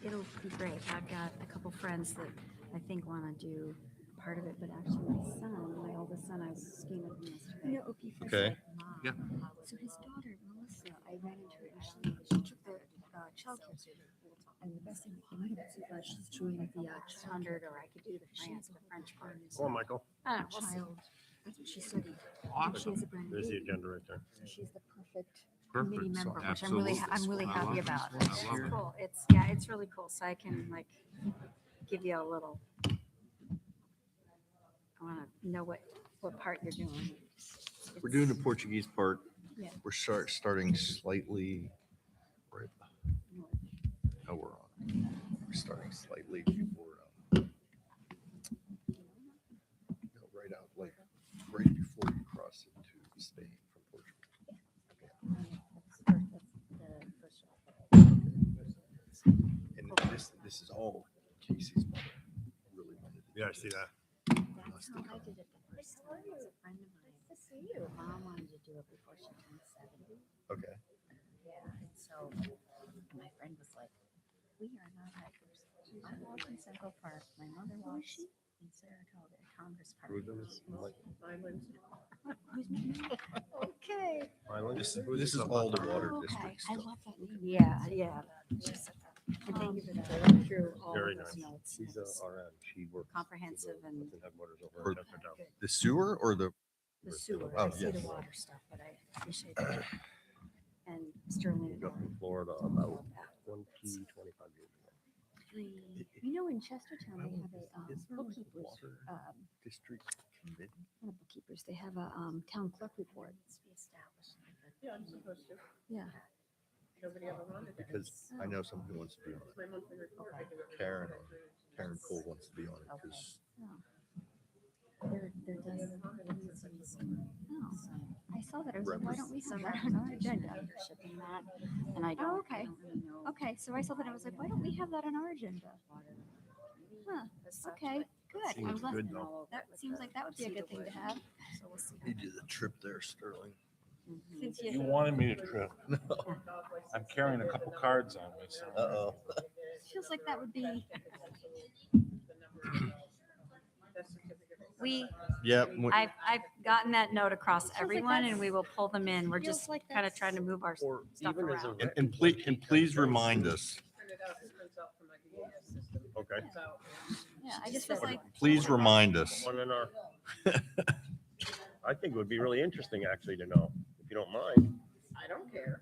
it'll be great. I've got a couple friends that I think want to do part of it, but actually my oldest son, I was skiing with him yesterday. Okay. Yeah. So his daughter, Melissa, I ran into her and she took the childcare student. And the best thing that came out of it is she's doing the 100, or I could do the French part. Come on, Michael. Child. That's what she studied. Awesome. She has a brand new There's the baby. agenda right there. So she's the perfect committee Perfect. member, which Absolutely. I'm really I happy love about. this. It's I love it. cool. It's really cool. So I can like give you a little. I want to know what part you're doing. We're doing the Portuguese part. Yeah. We're starting slightly. Right. Oh, we're on. We're starting slightly before. Right out, like right before you cross into Spain from Portugal. And this is all Casey's mother. Really wanted to Yeah, I do see this. that. That's how I did it the first time. It was a friend of mine. Good to see you. Mom wanted to do it before she turned 70. Okay. Yeah, and so my friend was like, "We are not hikers. I walk in Central Park. My mother walks in Saratoga, Congress Park." Okay. This is all the water Okay. district I stuff. love that name. Yeah. And thank you for that. I went through all Very of those nice. notes. She's It's a RN. She works. comprehensive and Doesn't have waters over Or- her head down. good. The sewer or the The sewer. Oh, I see the yes. water stuff, but I appreciate that. And Sterling. Moved up from Florida about 25 years ago. You know, in Chestertown, they have a Is there like a bookkeepers, water district committee? not a bookkeepers, they have a town clerk report. Yeah, I'm supposed to. Yeah. Nobody ever wanted it. Because I know someone who wants to be on My it. monthly report. Karen Cole wants to be on it because They're done. Oh, I saw that. I was like, why don't we have that on our agenda? And I don't. okay. I don't really know. Okay, so I saw that. I was like, why don't we have that on our agenda? Huh. Okay, good. Seems I'm glad- good though. That seems like that would be a good thing to have. So we'll see. he did a trip there, Sterling. Mhm. Since You wanted me to trip. No. I'm carrying a couple cards on me. So. Uh-oh. feels like that would be. We, Yeah. I've gotten that note across everyone and we will pull them in. We're Feels just like kind of that's- trying to move our Or stuff even as a around. And please remind us. Print it out, it prints out from my DES system. Okay. So, Yeah, I just felt like. Please remind us. One in our. I think it would be really interesting actually to know, if you don't mind. I don't care.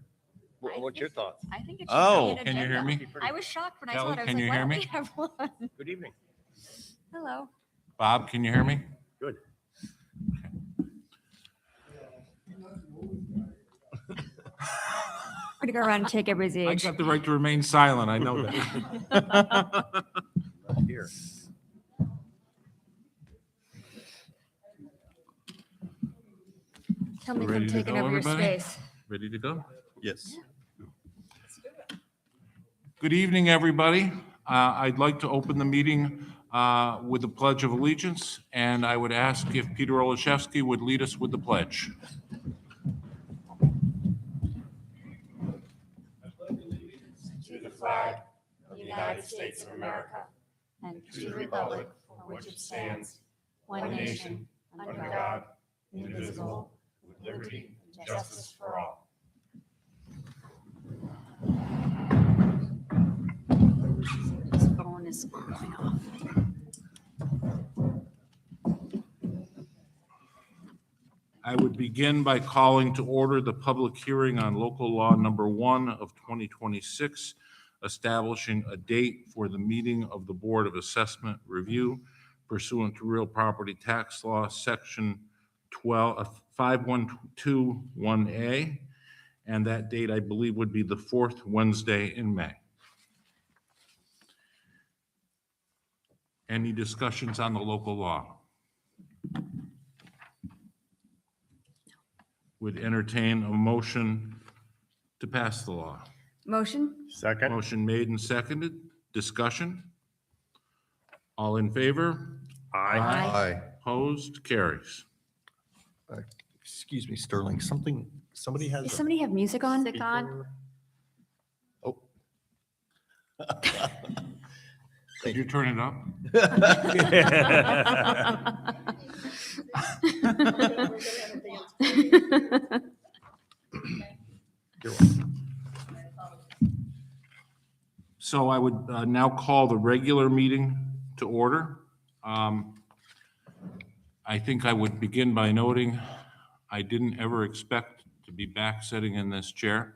What's your thoughts? I think it should Oh. be an Can you hear agenda. me? I was shocked when I Kelly, saw it. I was can like, you why hear don't me? we have one? Good evening. Hello. Bob, can you hear me? Good. I'm gonna go around and take everybody's I age. got the right to remain silent. I know that. Not here. Tell me if Ready I'm to taking go, over your everybody? space. Ready to go? Yes. Good evening, everybody. I'd like to open the meeting with the Pledge of Allegiance, and I would ask if Peter Olszewski would lead us with the pledge. To the flag of the United States of America and to the republic for which it stands, one nation, under God, indivisible, with liberty and justice for all. This phone is going off. I would begin by calling to order the public hearing on local law number 1 of 2026, establishing a date for the meeting of the Board of Assessment Review pursuant to real property tax law, section 5121A. And that date, I believe, would be the fourth Wednesday in May. Any discussions on the local law? Would entertain a motion to pass the law. Motion? Second. Motion made and seconded. Discussion? All in favor? Aye. Aye. Opposed? Carries. Excuse me, Sterling, somebody has. Does a somebody have music on? speaker- Oh, Could you turn it up? We're gonna have a dance party. You're welcome. So I would now call the regular meeting to order. I think I would begin by noting I didn't ever expect to be back sitting in this chair.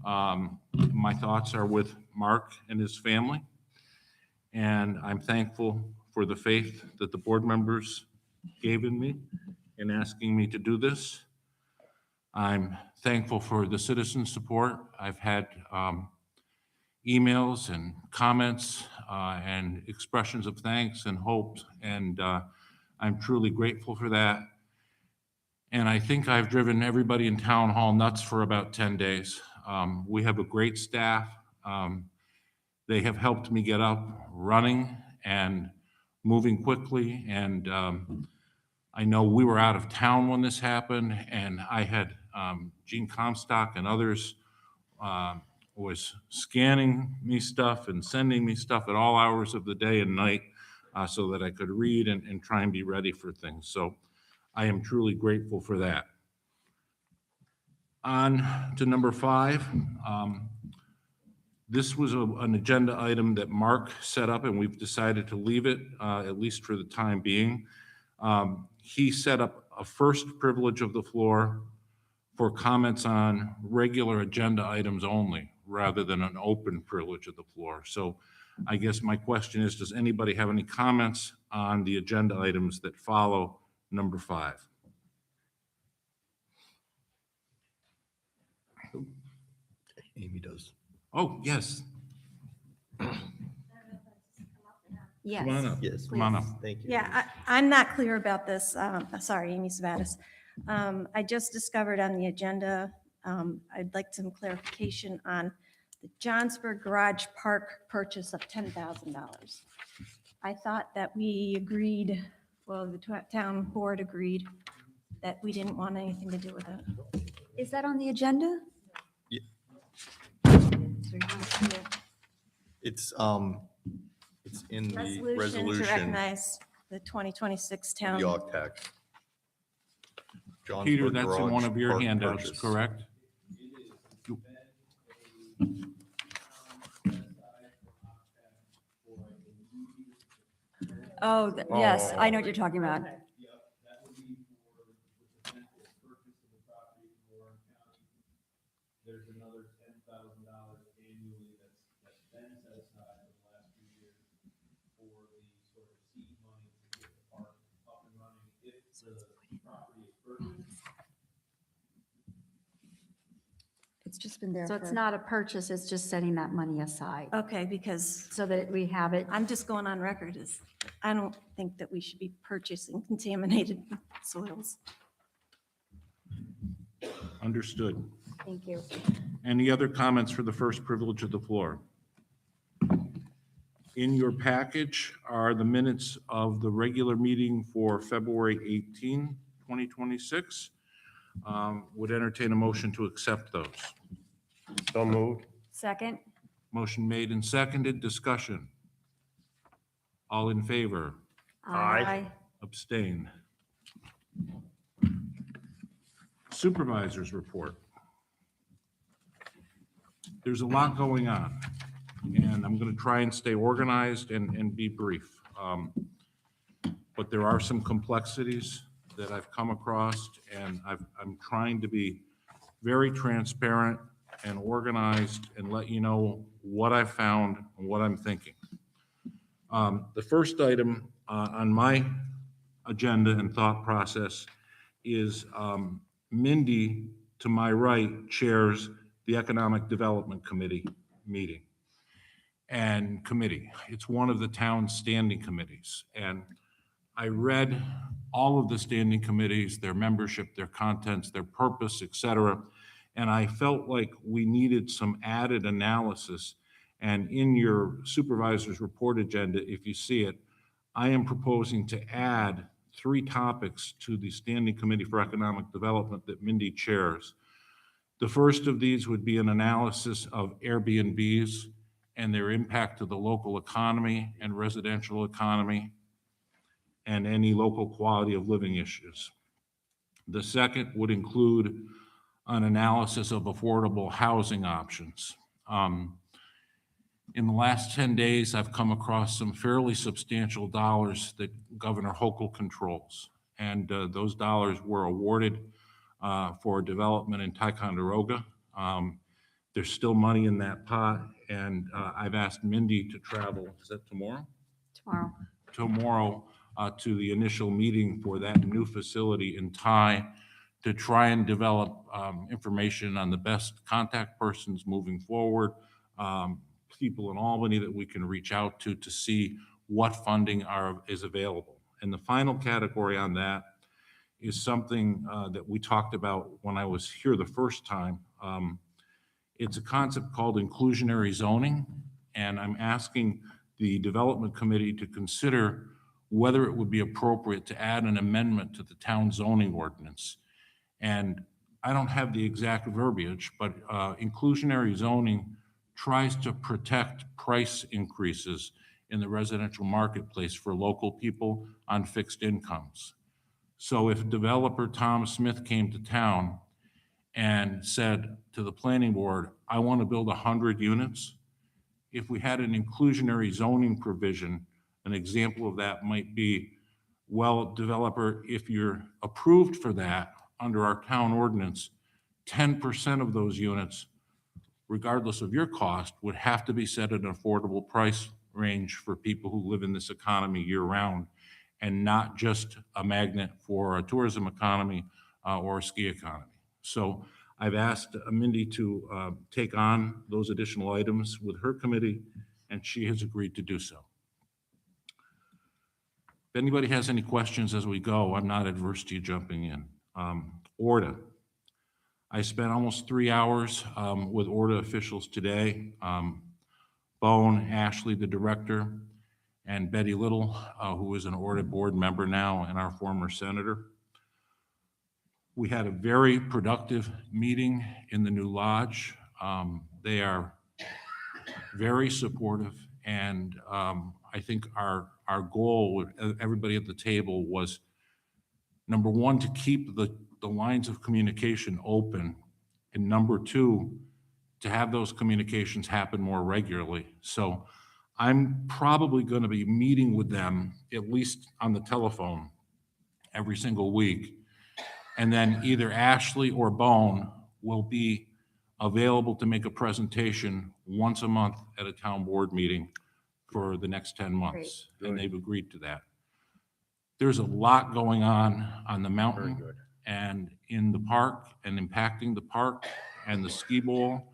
My thoughts are with Mark and his family, and I'm thankful for the faith that the board members gave in me in asking me to do this. I'm thankful for the citizen support. I've had emails and comments and expressions of thanks and hopes, and I'm truly grateful for that. And I think I've driven everybody in town hall nuts for about 10 days. We have a great staff. They have helped me get up, running and moving quickly. And I know we were out of town when this happened, and I had Gene Comstock and others was scanning me stuff and sending me stuff at all hours of the day and night so that I could read and try and be ready for things. So I am truly grateful for that. On to number 5. This was an agenda item that Mark set up, and we've decided to leave it, at least for the time being. He set up a first privilege of the floor for comments on regular agenda items only, rather than an open privilege of the floor. So I guess my question is, does anybody have any comments on the agenda items that follow number 5? Amy does. Oh, yes, Yes. come on up. Yes. Come on up. Thank you. Yeah, I'm not clear about this. Sorry, Amy Savatis. I just discovered on the agenda, I'd like some clarification on the Johnsburg Garage Park purchase of $10,000. I thought that we agreed, well, the town board agreed that we didn't want anything to do with it. Is that on the agenda? Yeah. So It's in the Resolution to resolution, recognize the 2026 town. the OG tax. Peter, Johnsburg that's in Garage one of your Park handouts, purchase. correct? Oh, yes, I know what you're talking about. Okay. That would be for the potential purchase of the property from Warren County. There's another $10,000 annually that's been set aside for the last few years for the sort of seed money to get the park up and running if the property is purchased. It's just been there. So it's not a purchase, it's just setting that money aside Okay, because so that we have it. I'm just going on record as, I don't think that we should be purchasing contaminated soils. Understood. Thank you. Any other comments for the first privilege of the floor? In your package are the minutes of the regular meeting for February 18, 2026. Would entertain a motion to accept those. So moved. Second? Motion made and seconded. Discussion. All in favor? Aye. Abstain. Supervisors report. There's a lot going on, and I'm going to try and stay organized and be brief. But there are some complexities that I've come across, and I'm trying to be very transparent and organized and let you know what I found and what I'm thinking. The first item on my agenda and thought process is Mindy, to my right, chairs the Economic Development Committee meeting and committee. It's one of the town's standing committees. And I read all of the standing committees, their membership, their contents, their purpose, et cetera. And I felt like we needed some added analysis. And in your supervisor's report agenda, if you see it, I am proposing to add 3 topics to the Standing Committee for Economic Development that Mindy chairs. The first of these would be an analysis of Airbnbs and their impact to the local economy and residential economy and any local quality of living issues. The second would include an analysis of affordable housing options. In the last 10 days, I've come across some fairly substantial dollars that Governor Hochul controls. And those dollars were awarded for development in Ticonderoga. There's still money in that pot, and I've asked Mindy to travel, is that tomorrow? Tomorrow. Tomorrow to the initial meeting for that new facility in Ty to try and develop information on the best contact persons moving forward, people in Albany that we can reach out to see what funding is available. And the final category on that is something that we talked about when I was here the first time. It's a concept called inclusionary zoning, and I'm asking the development committee to consider whether it would be appropriate to add an amendment to the town zoning ordinance. And I don't have the exact verbiage, but inclusionary zoning tries to protect price increases in the residential marketplace for local people on fixed incomes. So if developer Tom Smith came to town and said to the planning board, I want to build 100 units, if we had an inclusionary zoning provision, an example of that might be, well, developer, if you're approved for that under our town ordinance, 10% of those units, regardless of your cost, would have to be set at an affordable price range for people who live in this economy year-round, and not just a magnet for a tourism economy or a ski economy. So I've asked Mindy to take on those additional items with her committee, and she has agreed to do so. If anybody has any questions as we go, I'm not adverse to you jumping in. ORDA. I spent almost 3 hours with ORDA officials today. Bone, Ashley, the director, and Betty Little, who is an ORDA board member now and our former senator. We had a very productive meeting in the new lodge. They are very supportive, and I think our goal with everybody at the table was, number one, to keep the lines of communication open, and number two, to have those communications happen more regularly. So I'm probably going to be meeting with them, at least on the telephone, every single week. And then either Ashley or Bone will be available to make a presentation once a month at a town board meeting for the next 10 months. Great. And they've agreed to that. There's a lot going on the Very mountain good. and in the park and impacting the park and the ski bowl.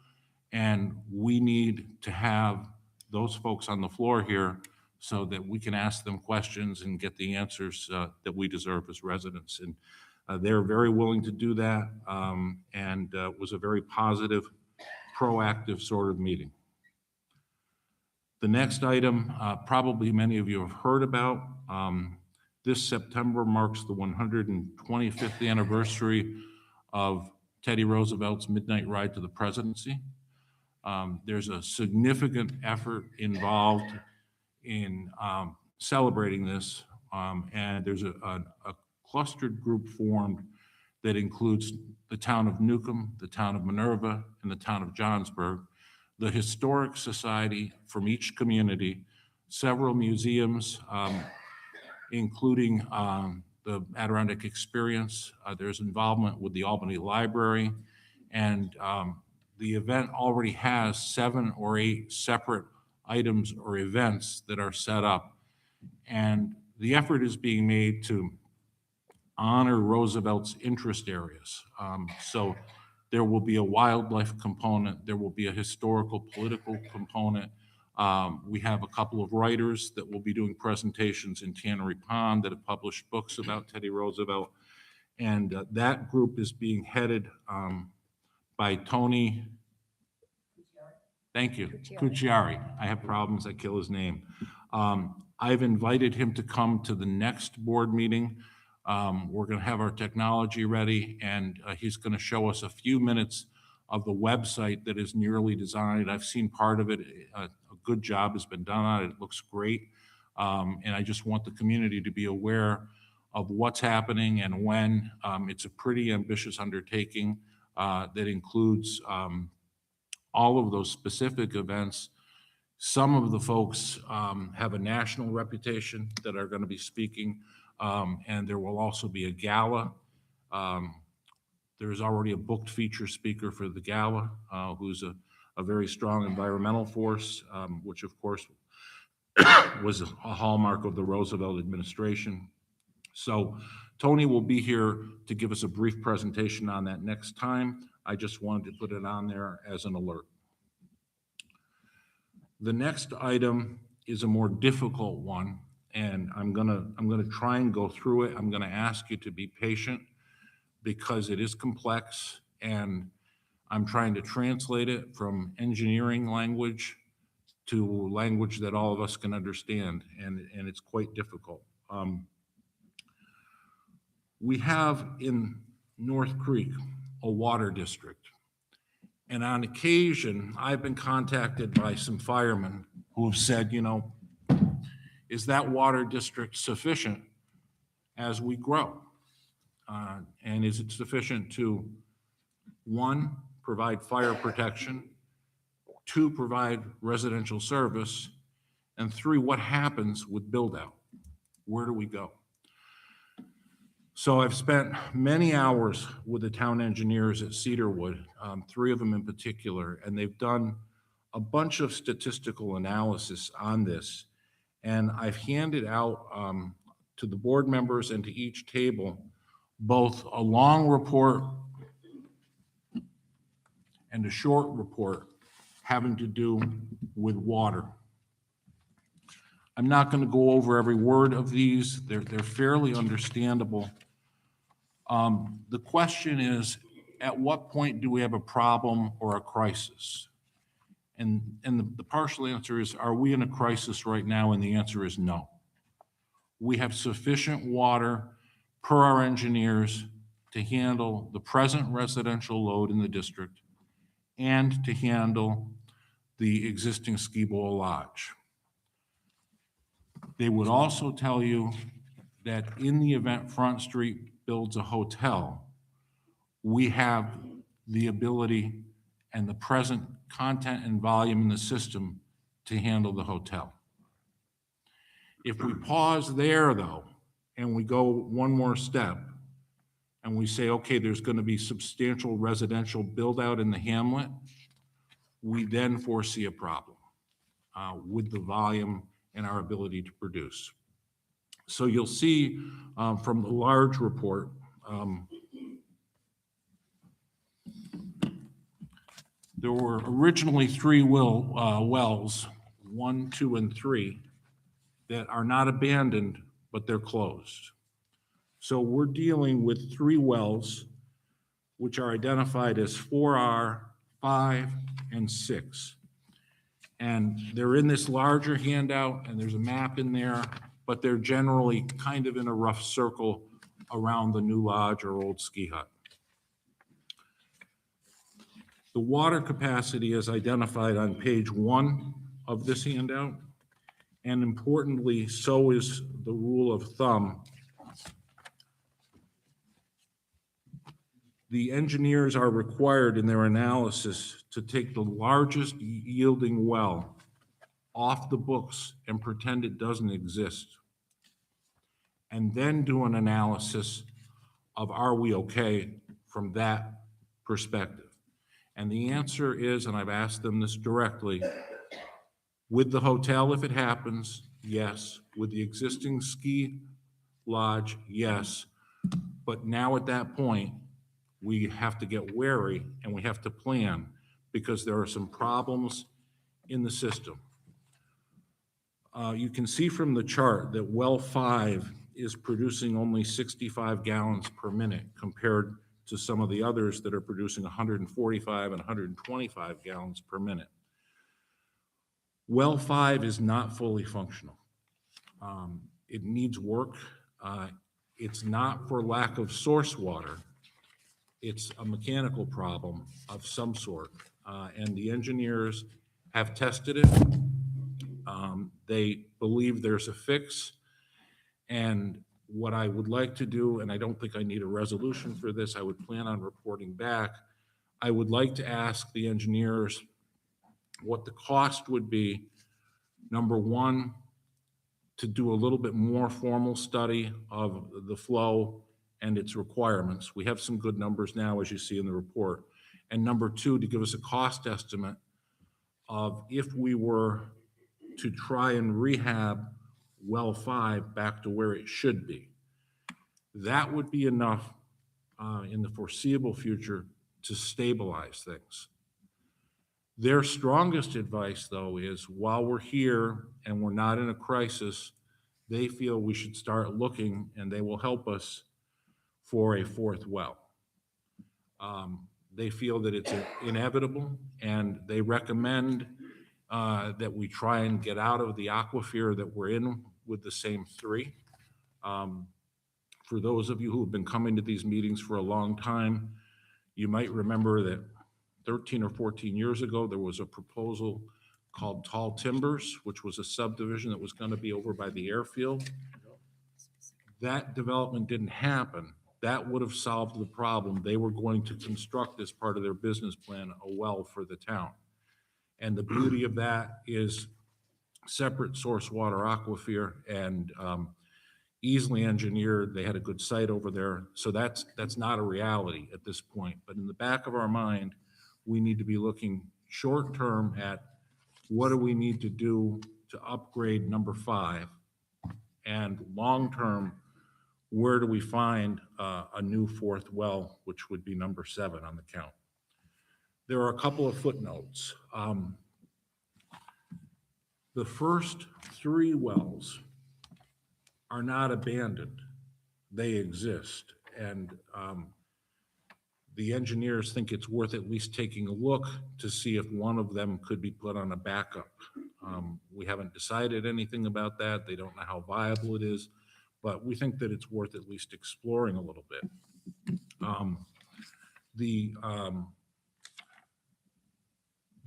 And we need to have those folks on the floor here so that we can ask them questions and get the answers that we deserve as residents. And they're very willing to do that, and it was a very positive, proactive sort of meeting. The next item, probably many of you have heard about. This September marks the 125th anniversary of Teddy Roosevelt's midnight ride to the presidency. There's a significant effort involved in celebrating this, and there's a clustered group formed that includes the town of Newcomb, the town of Minerva, and the town of Johnsburg, the historic society from each community, several museums, including the Adirondack Experience. There's involvement with the Albany Library, and the event already has 7 or 8 separate items or events that are set up. And the effort is being made to honor Roosevelt's interest areas. So there will be a wildlife component, there will be a historical, political component. We have a couple of writers that will be doing presentations in Tannery Pond that have published books about Teddy Roosevelt. And that group is being headed by Tony, thank you, Cucciari. I have problems, I kill his name. I've invited him to come to the next board meeting. We're going to have our technology ready, and he's going to show us a few minutes of the website that is nearly designed. I've seen part of it, a good job has been done on it. It looks great. And I just want the community to be aware of what's happening and when. It's a pretty ambitious undertaking that includes all of those specific events. Some of the folks have a national reputation that are going to be speaking, and there will also be a gala. There's already a booked feature speaker for the gala, who's a very strong environmental force, which of course was a hallmark of the Roosevelt administration. So Tony will be here to give us a brief presentation on that next time. I just wanted to put it on there as an alert. The next item is a more difficult one, and I'm gonna try and go through it. I'm gonna ask you to be patient because it is complex, and I'm trying to translate it from engineering language to language that all of us can understand, and it's quite difficult. We have in North Creek a water district. And on occasion, I've been contacted by some firemen who have said, you know, is that water district sufficient as we grow? And is it sufficient to, one, provide fire protection, two, provide residential service, and three, what happens with build out? Where do we go? So I've spent many hours with the town engineers at Cedarwood, three of them in particular, and they've done a bunch of statistical analysis on this. And I've handed out to the board members and to each table both a long report and a short report having to do with water. I'm not going to go over every word of these. They're fairly understandable. The question is, at what point do we have a problem or a crisis? And the partial answer is, are we in a crisis right now? And the answer is no. We have sufficient water per our engineers to handle the present residential load in the district and to handle the existing ski bowl lodge. They would also tell you that in the event Front Street builds a hotel, we have the ability and the present content and volume in the system to handle the hotel. If we pause there though, and we go one more step, and we say, okay, there's going to be substantial residential build out in the hamlet, we then foresee a problem with the volume and our ability to produce. So you'll see from the large report, there were originally three wells, 1, 2, and 3, that are not abandoned, but they're closed. So we're dealing with 3 wells, which are identified as 4R, 5, and 6. And they're in this larger handout, and there's a map in there, but they're generally kind of in a rough circle around the new lodge or old ski hut. The water capacity is identified on page 1 of this handout, and importantly, so is the rule of thumb. The engineers are required in their analysis to take the largest yielding well off the books and pretend it doesn't exist, and then do an analysis of, are we okay from that perspective? And the answer is, and I've asked them this directly, with the hotel, if it happens, yes. With the existing ski lodge, yes. But now at that point, we have to get wary and we have to plan because there are some problems in the system. You can see from the chart that well 5 is producing only 65 gallons per minute compared to some of the others that are producing 145 and 125 gallons per minute. Well 5 is not fully functional. It needs work. It's not for lack of source water. It's a mechanical problem of some sort. And the engineers have tested it. They believe there's a fix. And what I would like to do, and I don't think I need a resolution for this, I would plan on reporting back. I would like to ask the engineers what the cost would be, number one, to do a little bit more formal study of the flow and its requirements. We have some good numbers now, as you see in the report. And number two, to give us a cost estimate of if we were to try and rehab well 5 back to where it should be. That would be enough in the foreseeable future to stabilize things. Their strongest advice, though, is while we're here and we're not in a crisis, they feel we should start looking, and they will help us, for a fourth well. They feel that it's inevitable, and they recommend that we try and get out of the aquifer that we're in with the same 3. For those of you who have been coming to these meetings for a long time, you might remember that 13 or 14 years ago, there was a proposal called Tall Timbers, which was a subdivision that was going to be over by the airfield. That development didn't happen. That would have solved the problem. They were going to construct, as part of their business plan, a well for the town. And the beauty of that is separate source water aquifer and easily engineered. They had a good site over there. So that's not a reality at this point. But in the back of our mind, we need to be looking short term at what do we need to do to upgrade number 5, and long term, where do we find a new fourth well, which would be number 7 on the count. There are a couple of footnotes. The first 3 wells are not abandoned. They exist. And the engineers think it's worth at least taking a look to see if one of them could be put on a backup. We haven't decided anything about that. They don't know how viable it is, but we think that it's worth at least exploring a little bit. The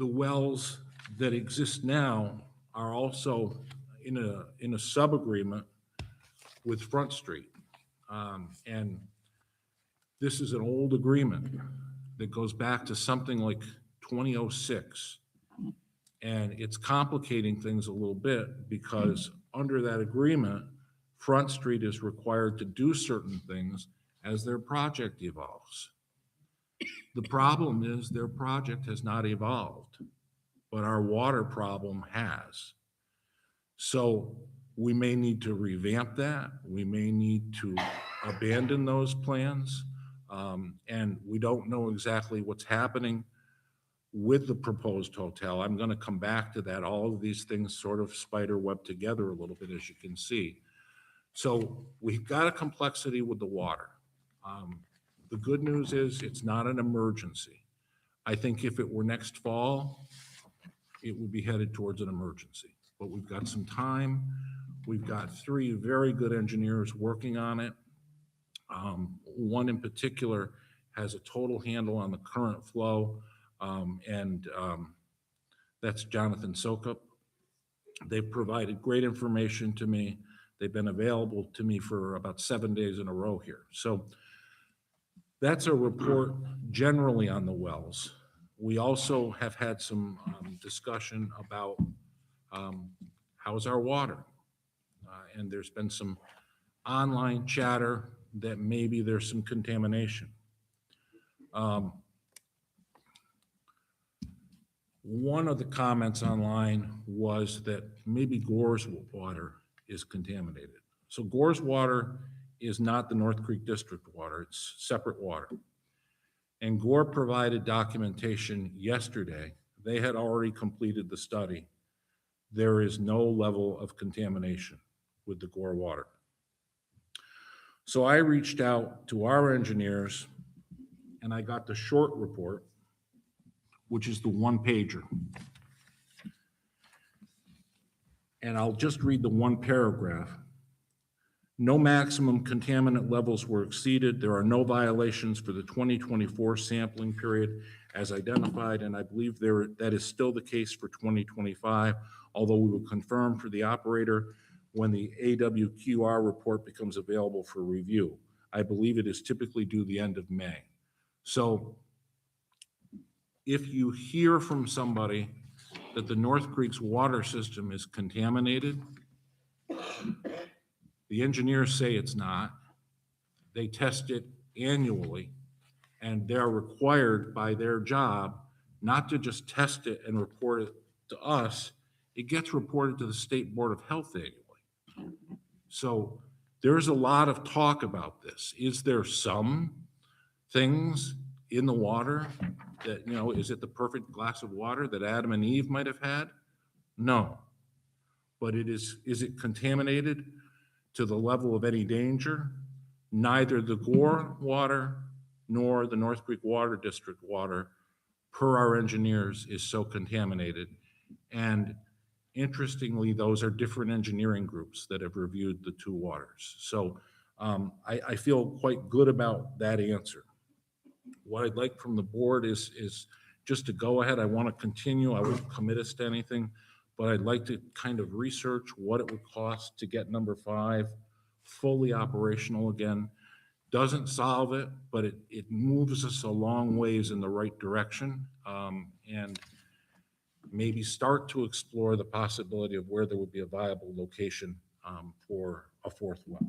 wells that exist now are also in a sub-agreement with Front Street. And this is an old agreement that goes back to something like 2006. And it's complicating things a little bit because under that agreement, Front Street is required to do certain things as their project evolves. The problem is their project has not evolved, but our water problem has. So we may need to revamp that. We may need to abandon those plans. And we don't know exactly what's happening with the proposed hotel. I'm going to come back to that. All of these things sort of spider web together a little bit, as you can see. So we've got a complexity with the water. The good news is it's not an emergency. I think if it were next fall, it would be headed towards an emergency. But we've got some time. We've got 3 very good engineers working on it. One in particular has a total handle on the current flow, and that's Jonathan Sokup. They've provided great information to me. They've been available to me for about 7 days in a row here. So that's a report generally on the wells. We also have had some discussion about how's our water? And there's been some online chatter that maybe there's some contamination. One of the comments online was that maybe Gore's water is contaminated. So Gore's water is not the North Creek District water, it's separate water. And Gore provided documentation yesterday. They had already completed the study. There is no level of contamination with the Gore water. So I reached out to our engineers and I got the short report, which is the 1-pager. And I'll just read the 1 paragraph. No maximum contaminant levels were exceeded. There are no violations for the 2024 sampling period, as identified, and I believe that is still the case for 2025, although we will confirm for the operator when the AWQR report becomes available for review. I believe it is typically due the end of May. So if you hear from somebody that the North Creek's water system is contaminated, the engineers say it's not. They test it annually, and they're required by their job not to just test it and report it to us. It gets reported to the State Board of Health annually. So there's a lot of talk about this. Is there some things in the water that, is it the perfect glass of water that Adam and Eve might have had? No. But is it contaminated to the level of any danger? Neither the Gore water nor the North Creek Water District water, per our engineers, is so contaminated. And interestingly, those are different engineering groups that have reviewed the two waters. So I feel quite good about that answer. What I'd like from the board is just to go ahead. I want to continue. I won't commit us to anything, but I'd like to kind of research what it would cost to get number 5 fully operational again. Doesn't solve it, but it moves us a long ways in the right direction, and maybe start to explore the possibility of where there would be a viable location for a 4th well.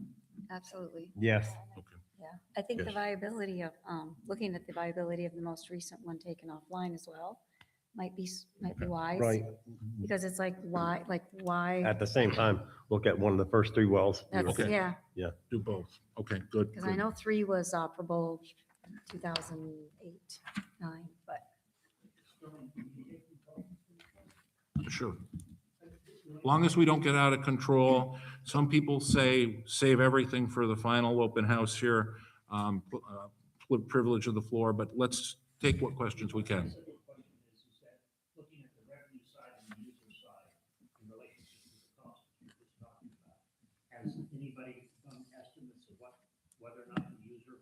Absolutely. Yes. Okay. Yeah, I think the Yes. viability of, looking at the viability of the most recent one taken offline as well might be wise. Right. Because it's like, why? At the same time, look at one of the first 3 wells. That's, Okay. yeah, Do both. Okay, good. because I know 3 was operable 2008, 9, but Sure. As long as we don't get out of control. Some people say, save everything for the final open house here, privilege of the floor, but let's take what questions we can. The question is that looking at the revenue side and the user side in relationship to the cost that you're just talking about, has anybody done estimates of whether or not the user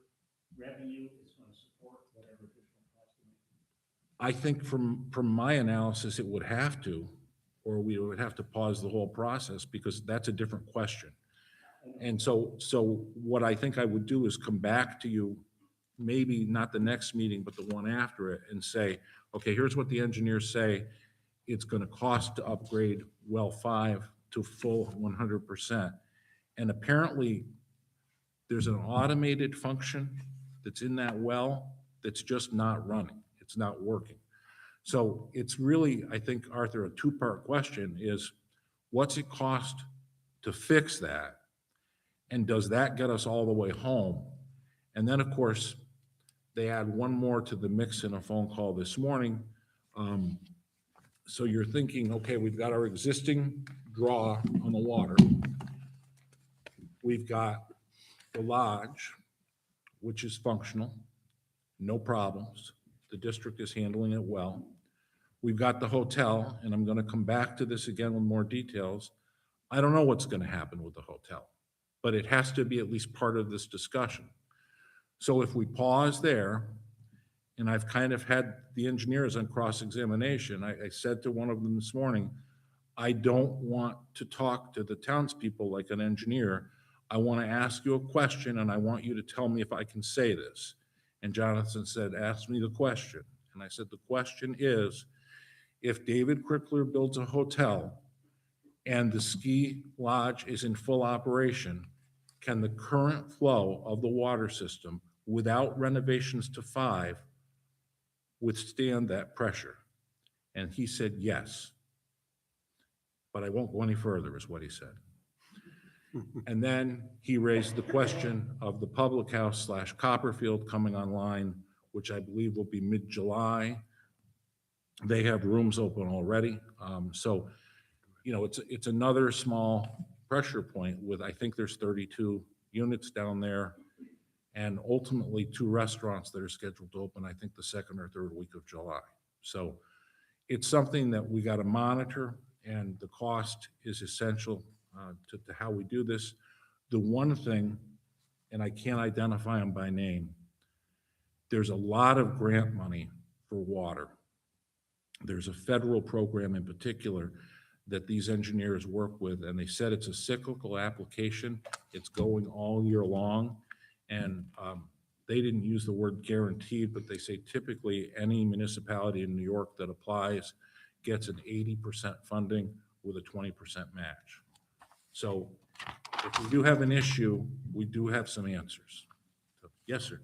revenue is going to support whatever additional cost there may be? I think from my analysis, it would have to, or we would have to pause the whole process, because that's a different question. And so what I think I would do is come back to you, maybe not the next meeting, but the one after it, and say, okay, here's what the engineers say it's going to cost to upgrade well 5 to full 100%. And apparently there's an automated function that's in that well that's just not running. It's not working. So it's really, I think, Arthur, a 2-part question is, what's it cost to fix that? And does that get us all the way home? And then, of course, they add one more to the mix in a phone call this morning. So you're thinking, okay, we've got our existing draw on the water. We've got the lodge, which is functional, no problems. The district is handling it well. We've got the hotel, and I'm going to come back to this again with more details. I don't know what's going to happen with the hotel, but it has to be at least part of this discussion. So if we pause there, and I've kind of had the engineers on cross-examination, I said to one of them this morning, I don't want to talk to the townspeople like an engineer. I want to ask you a question, and I want you to tell me if I can say this. And Jonathan said, ask me the question. And I said, the question is, if David Crickler builds a hotel and the ski lodge is in full operation, can the current flow of the water system without renovations to 5 withstand that pressure? And he said, yes. But I won't go any further, is what he said. And then he raised the question of the public house / Copperfield coming online, which I believe will be mid-July. They have rooms open already. So, it's another small pressure point with, I think there's 32 units down there, and ultimately 2 restaurants that are scheduled to open, I think the 2nd or 3rd week of July. So it's something that we got to monitor, and the cost is essential to how we do this. The one thing, and I can't identify them by name, there's a lot of grant money for for water. There's a federal program in particular that these engineers work with, and they said it's a cyclical application. It's going all year long. And they didn't use the word guaranteed, but they say typically any municipality in New York that applies gets an 80% funding with a 20% match. So if we do have an issue, we do have some answers. So, yes, sir.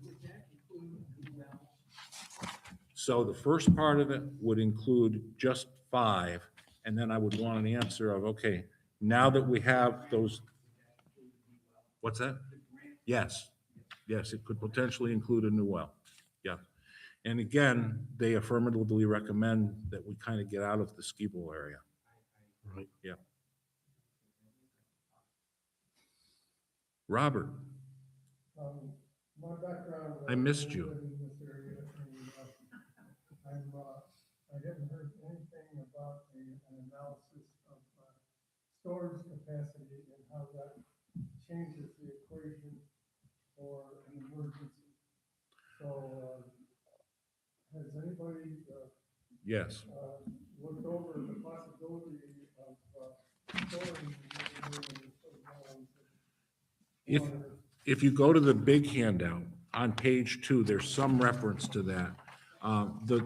So the first part of it would include just 5, and then I would want an answer of, okay, now that we have those, what's that? Yes, yes, it could potentially include a new well, yeah. And again, they affirmatively recommend that we kind of get out of the ski bowl area. Right. Yeah. Robert, My background. I missed you. live in this area, and, I haven't heard anything about an analysis of storage capacity and how that changes the equation for an emergency. So, has anybody yes. looked over the possibility of storing If, if you go to the big handout on page 2, there's some reference to that.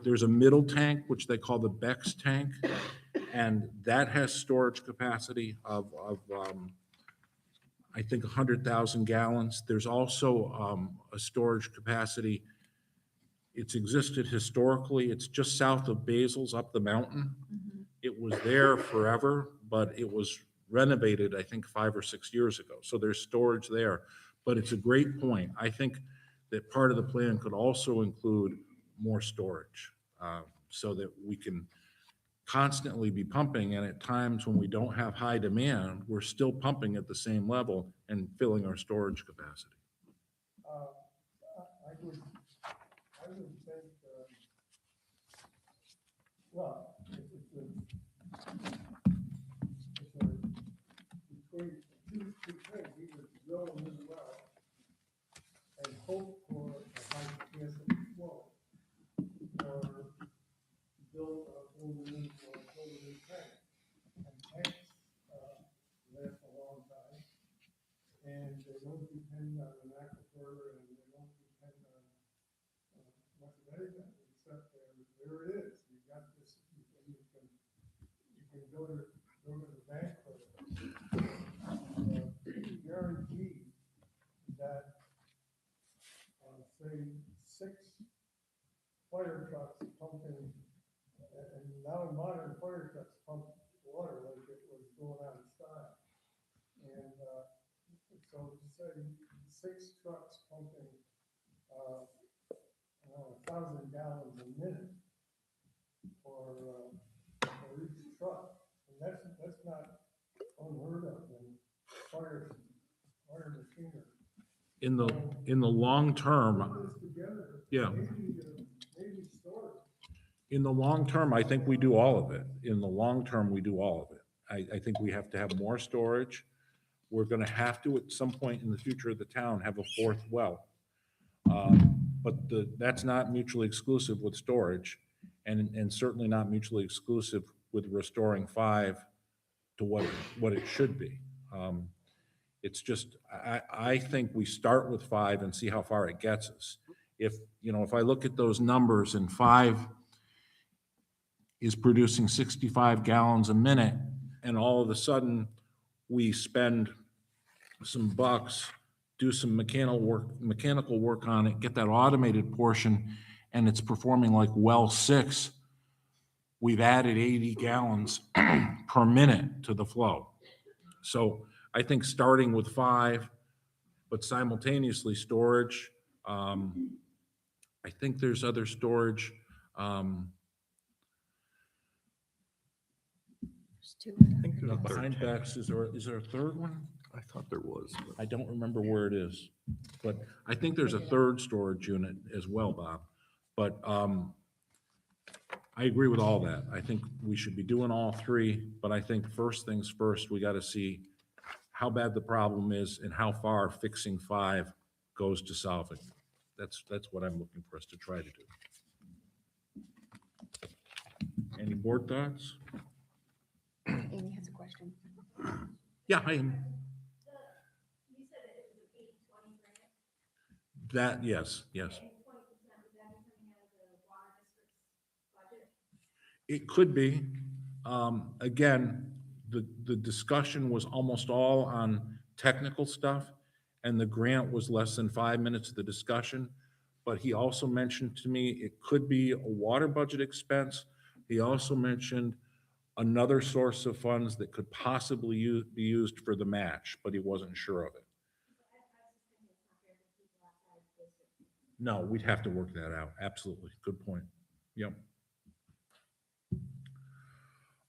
There's a middle tank, which they call the Beck's tank, and that has storage capacity of I think 100,000 gallons. There's also a storage capacity. It's existed historically. It's just south of Basil's up the mountain. It was there forever, but it was renovated, I think, 5 or 6 years ago. So there's storage there. But it's a great point. I think that part of the plan could also include more storage so that we can constantly be pumping, and at times when we don't have high demand, we're still pumping at the same level and filling our storage capacity. I would think, well, it's between two things, either drill a new well and hope for a high capacity flow, or build a whole new tank. And tanks last a long time, and they don't depend on an aquifer, and they don't depend on much of anything, except there it is. You got this, you can go to the bank for it. Guarantee that, say, 6 fire trucks pumping, and now modern fire trucks pump water like it was going out of style. And so to say 6 trucks pumping 1,000 gallons a minute for each truck, and that's not unheard of in fire machinery. In the long term, Put this together, yeah. maybe storage. In the long term, I think we do all of it. In the long term, we do all of it. I think we have to have more storage. We're gonna have to, at some point in the future of the town, have a 4th well. But that's not mutually exclusive with storage, and certainly not mutually exclusive with restoring 5 to what it should be. It's just, I think we start with 5 and see how far it gets us. If I look at those numbers and 5 is producing 65 gallons a minute, and all of a sudden we spend some bucks, do some mechanical work on it, get that automated portion, and it's performing like well 6, we've added 80 gallons per minute to the flow. So I think starting with 5, but simultaneously storage. I think there's other storage. There's 2. I think there's a third Behind tank. Beck's, is there a third one? I thought there was. but- I don't remember where it is, but I think there's a 3rd storage unit as well, Bob. But I agree with all that. I think we should be doing all 3, but I think first things first, we got to see how bad the problem is and how far fixing 5 goes to solving. That's what I'm looking for us to try to do. Any board thoughts? Amy has a question. Yeah, I am. That, yes, yes. It could be. Again, the discussion was almost all on technical stuff, and the grant was less than 5 minutes of the discussion. But he also mentioned to me it could be a water budget expense. He also mentioned another source of funds that could possibly be used for the match, but he wasn't sure of it. No, we'd have to work that out. Absolutely. Good point. Yep.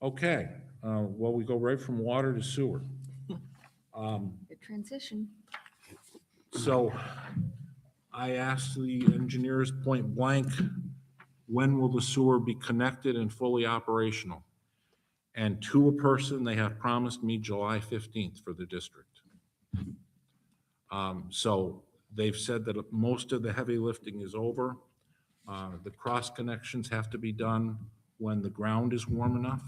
Okay, well, we go right from water to sewer. Good transition. So I asked the engineers point blank, when will the sewer be connected and fully operational? And to a person, they have promised me July 15th for the district. So they've said that most of the heavy lifting is over. The cross connections have to be done when the ground is warm enough.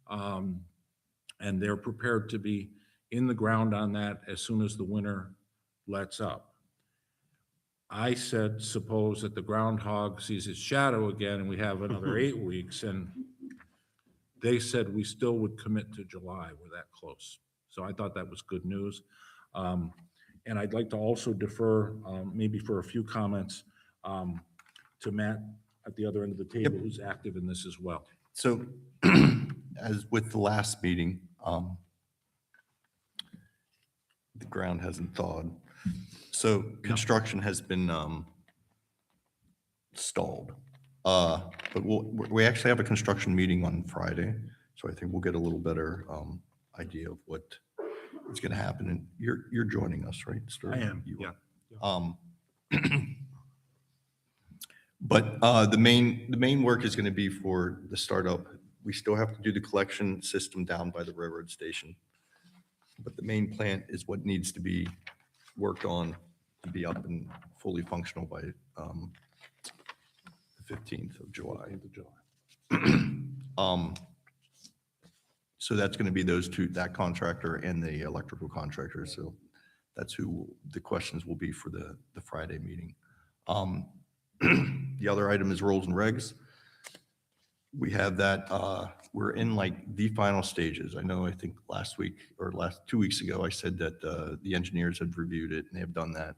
And they're prepared to be in the ground on that as soon as the winter lets up. I said, suppose that the groundhog sees its shadow again and we have another 8 weeks, and they said we still would commit to July. We're that close. So I thought that was good news. And I'd like to also defer, maybe for a few comments, to Matt at the other end of the table, who's active in this as well. So as with the last meeting, the ground hasn't thawed. So construction has been stalled. But we actually have a construction meeting on Friday. So I think we'll get a little better idea of what is going to happen. And you're joining us, right, Stuart? I am, You yeah. are. But the main work is going to be for the startup. We still have to do the collection system down by the railroad station. But the main plant is what needs to be worked on to be up and fully functional by the 15th of July. So that's going to be those two, that contractor and the electrical contractor. So that's who the questions will be for the Friday meeting. The other item is rules and regs. We have that, we're in like the final stages. I know, I think last week or 2 weeks ago, I said that the engineers had reviewed it and they have done that.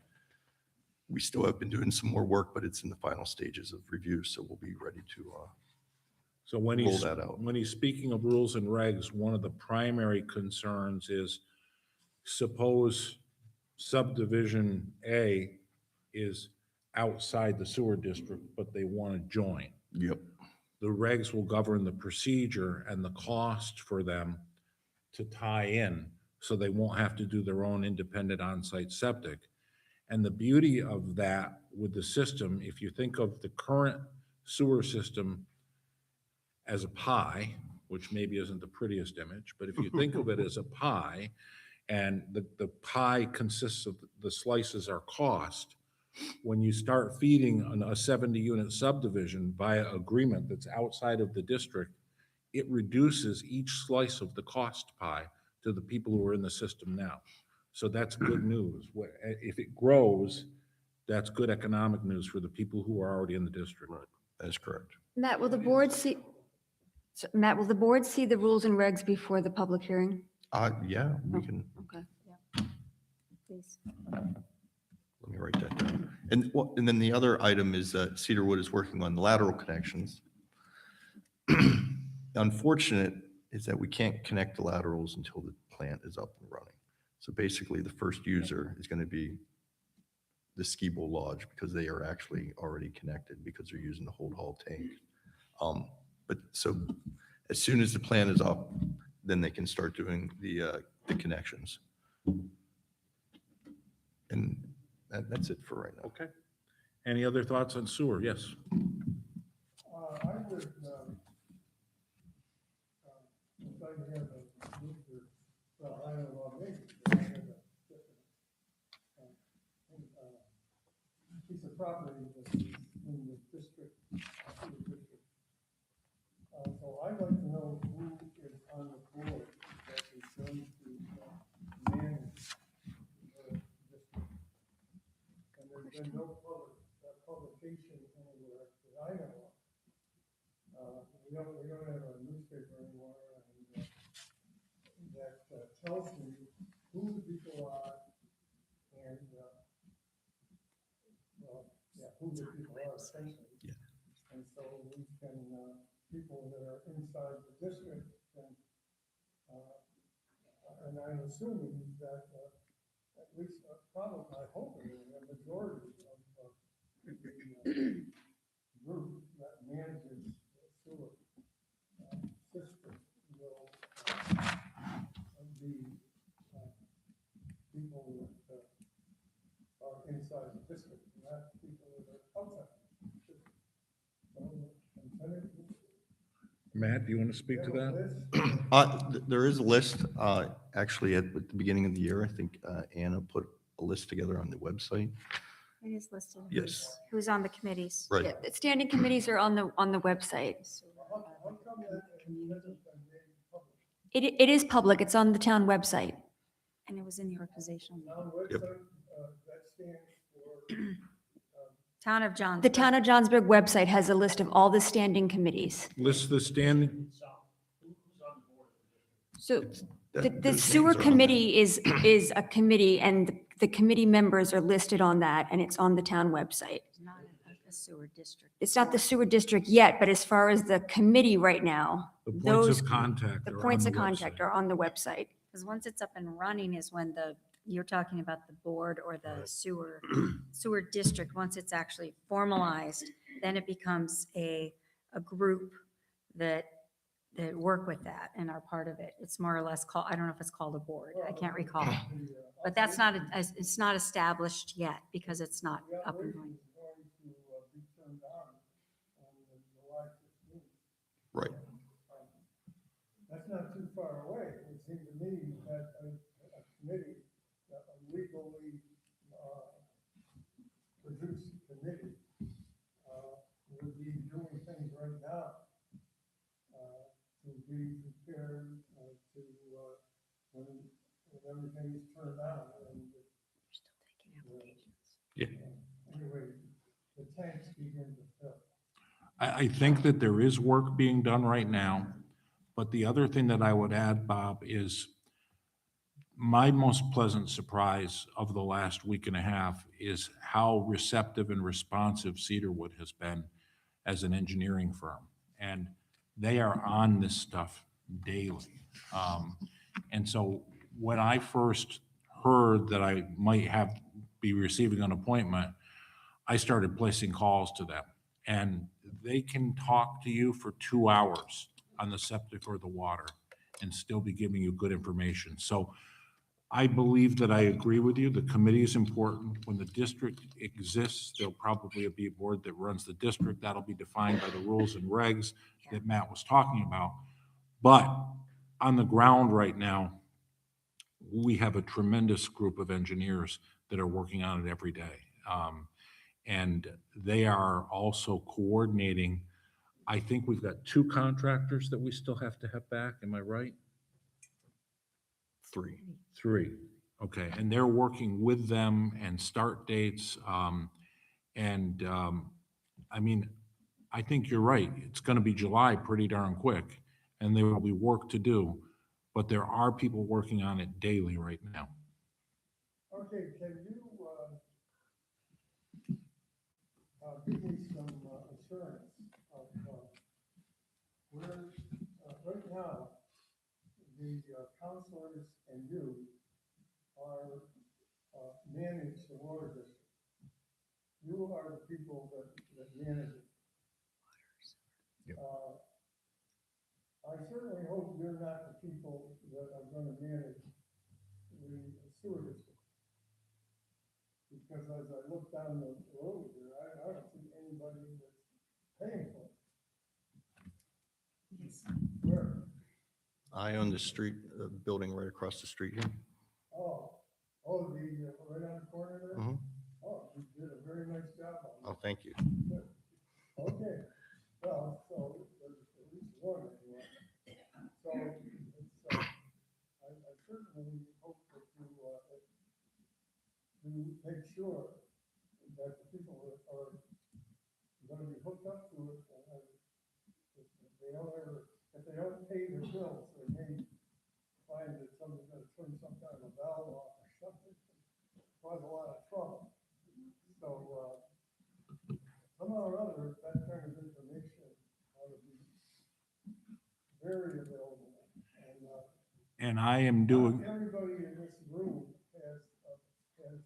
We still have been doing some more work, but it's in the final stages of review. So we'll be ready to So when roll he's, that out. when he's speaking of rules and regs, one of the primary concerns is, suppose subdivision A is outside the sewer district, but they want to join. Yep. The regs will govern the procedure and the cost for them to tie in, so they won't have to do their own independent on-site septic. And the beauty of that with the system, if you think of the current sewer system as a pie, which maybe isn't the prettiest image, but if you think of it as a pie, and the pie consists of the slices are cost, when you start feeding a 70-unit subdivision via agreement that's outside of the district, it reduces each slice of the cost pie to the people who are in the system now. So that's good news. If it grows, that's good economic news for the people who are already in the district. Right. That is correct. Matt, will the board see, Matt, will the board see the rules and regs before the public hearing? Yeah, we can, Okay, yeah. Please. let me write that down. And then the other item is that Cedarwood is working on lateral connections. Unfortunate is that we can't connect the laterals until the plant is up and running. So basically, the first user is going to be the Ski Bowl Lodge, because they are actually already connected because they're using the hold hall tank. But so as soon as the plant is up, then they can start doing the connections. And that's it for right now. Okay. Any other thoughts on sewer? Yes. I would, if I could have a major, well, I don't know about major, but I have a piece of property that's in the district, So I we don't have a newspaper anymore, and that tells me who the people are and, well, yeah, who the people are essentially. Yeah. And so we can, people that are inside the district can, and I'm assuming that at least, probably, I hope, a majority of the group that manages the sewer system will be people that are inside the district, not people that are outside the district. So, I'm telling you, Matt, do you want to speak to that? There is a list, actually at the beginning of the year. I think Anna put a list together on the website. It is listed. Yes. Who's on the committees? Right. Yeah, the standing committees are on the website. how come that hasn't been made public? It is public. It's on the town website. And it was in the organizational. meeting. Town website, that stands for, Town of Johnsburg. The town of Johnsburg website has a list of all the standing committees. List the standing, So the Those sewer names are on there. committee is a committee, and the committee members are listed on that, and it's on the town website. It's not a sewer district. It's not the sewer district yet, but as far as the committee right now, the points those, of contact the are on points the of contact website. are on the website. Because once it's up and running is when you're talking about the board or the sewer district, once it's actually formalized, then it becomes a group that work with that and are part of it. It's more or less called, I don't know if it's called a board, I can't recall. But that's not, it's not established yet because it's not the up and operation running. is going to be turned on July 15th. Right. That's not too far away. It seems to me that a committee, a legally produced committee, would be doing things right now to be prepared to, when everything is turned on and, Yeah. anyway, the tanks begin to fill. I think that there is work being done right now, but the other thing that I would add, Bob, is my most pleasant surprise of the last week and a half is how receptive and responsive Cedarwood has been as an engineering firm. And they are on this stuff daily. And so when I first heard that I might be receiving an appointment, I started placing calls to them. And they can talk to you for 2 hours on the septic or the water and still be giving you good information. So I believe that I agree with you. The committee is important. When the district exists, there'll probably be a board that runs the district. That'll be defined by the rules and regs that Matt was talking about. But on the ground right now, we have a tremendous group of engineers that are working on it every day. And they are also coordinating. I think we've got 2 contractors that we still have to have back. Am I right? 3. 3. Okay. And they're working with them and start dates. I mean, I think you're right. It's going to be July pretty darn quick, and there will be work to do, but there are people working on it daily right now. Okay, can you, give me some assurance of, where, right now, the counselors and you are, manage the water district. You are the people that manage it. Yep. I certainly hope you're not the people that are gonna manage the sewer district. Because as I look down the road here, I don't see anybody that's paying for it. Where? I own the street, building right across the street here. Oh, the, right on the corner there? Mhm. Oh, you did a very nice job on Oh, thank you. that. Okay, well, so there's at least one anyway. So it's, I certainly hope that you, make sure that the people that are gonna be hooked up to it, they ought if they don't pay their bills, they may find that somebody's gonna turn some kind of a valve off or something, cause a lot of trouble. So, somehow or other, that kind of information ought to be very available. And I am doing, Not everybody in this room has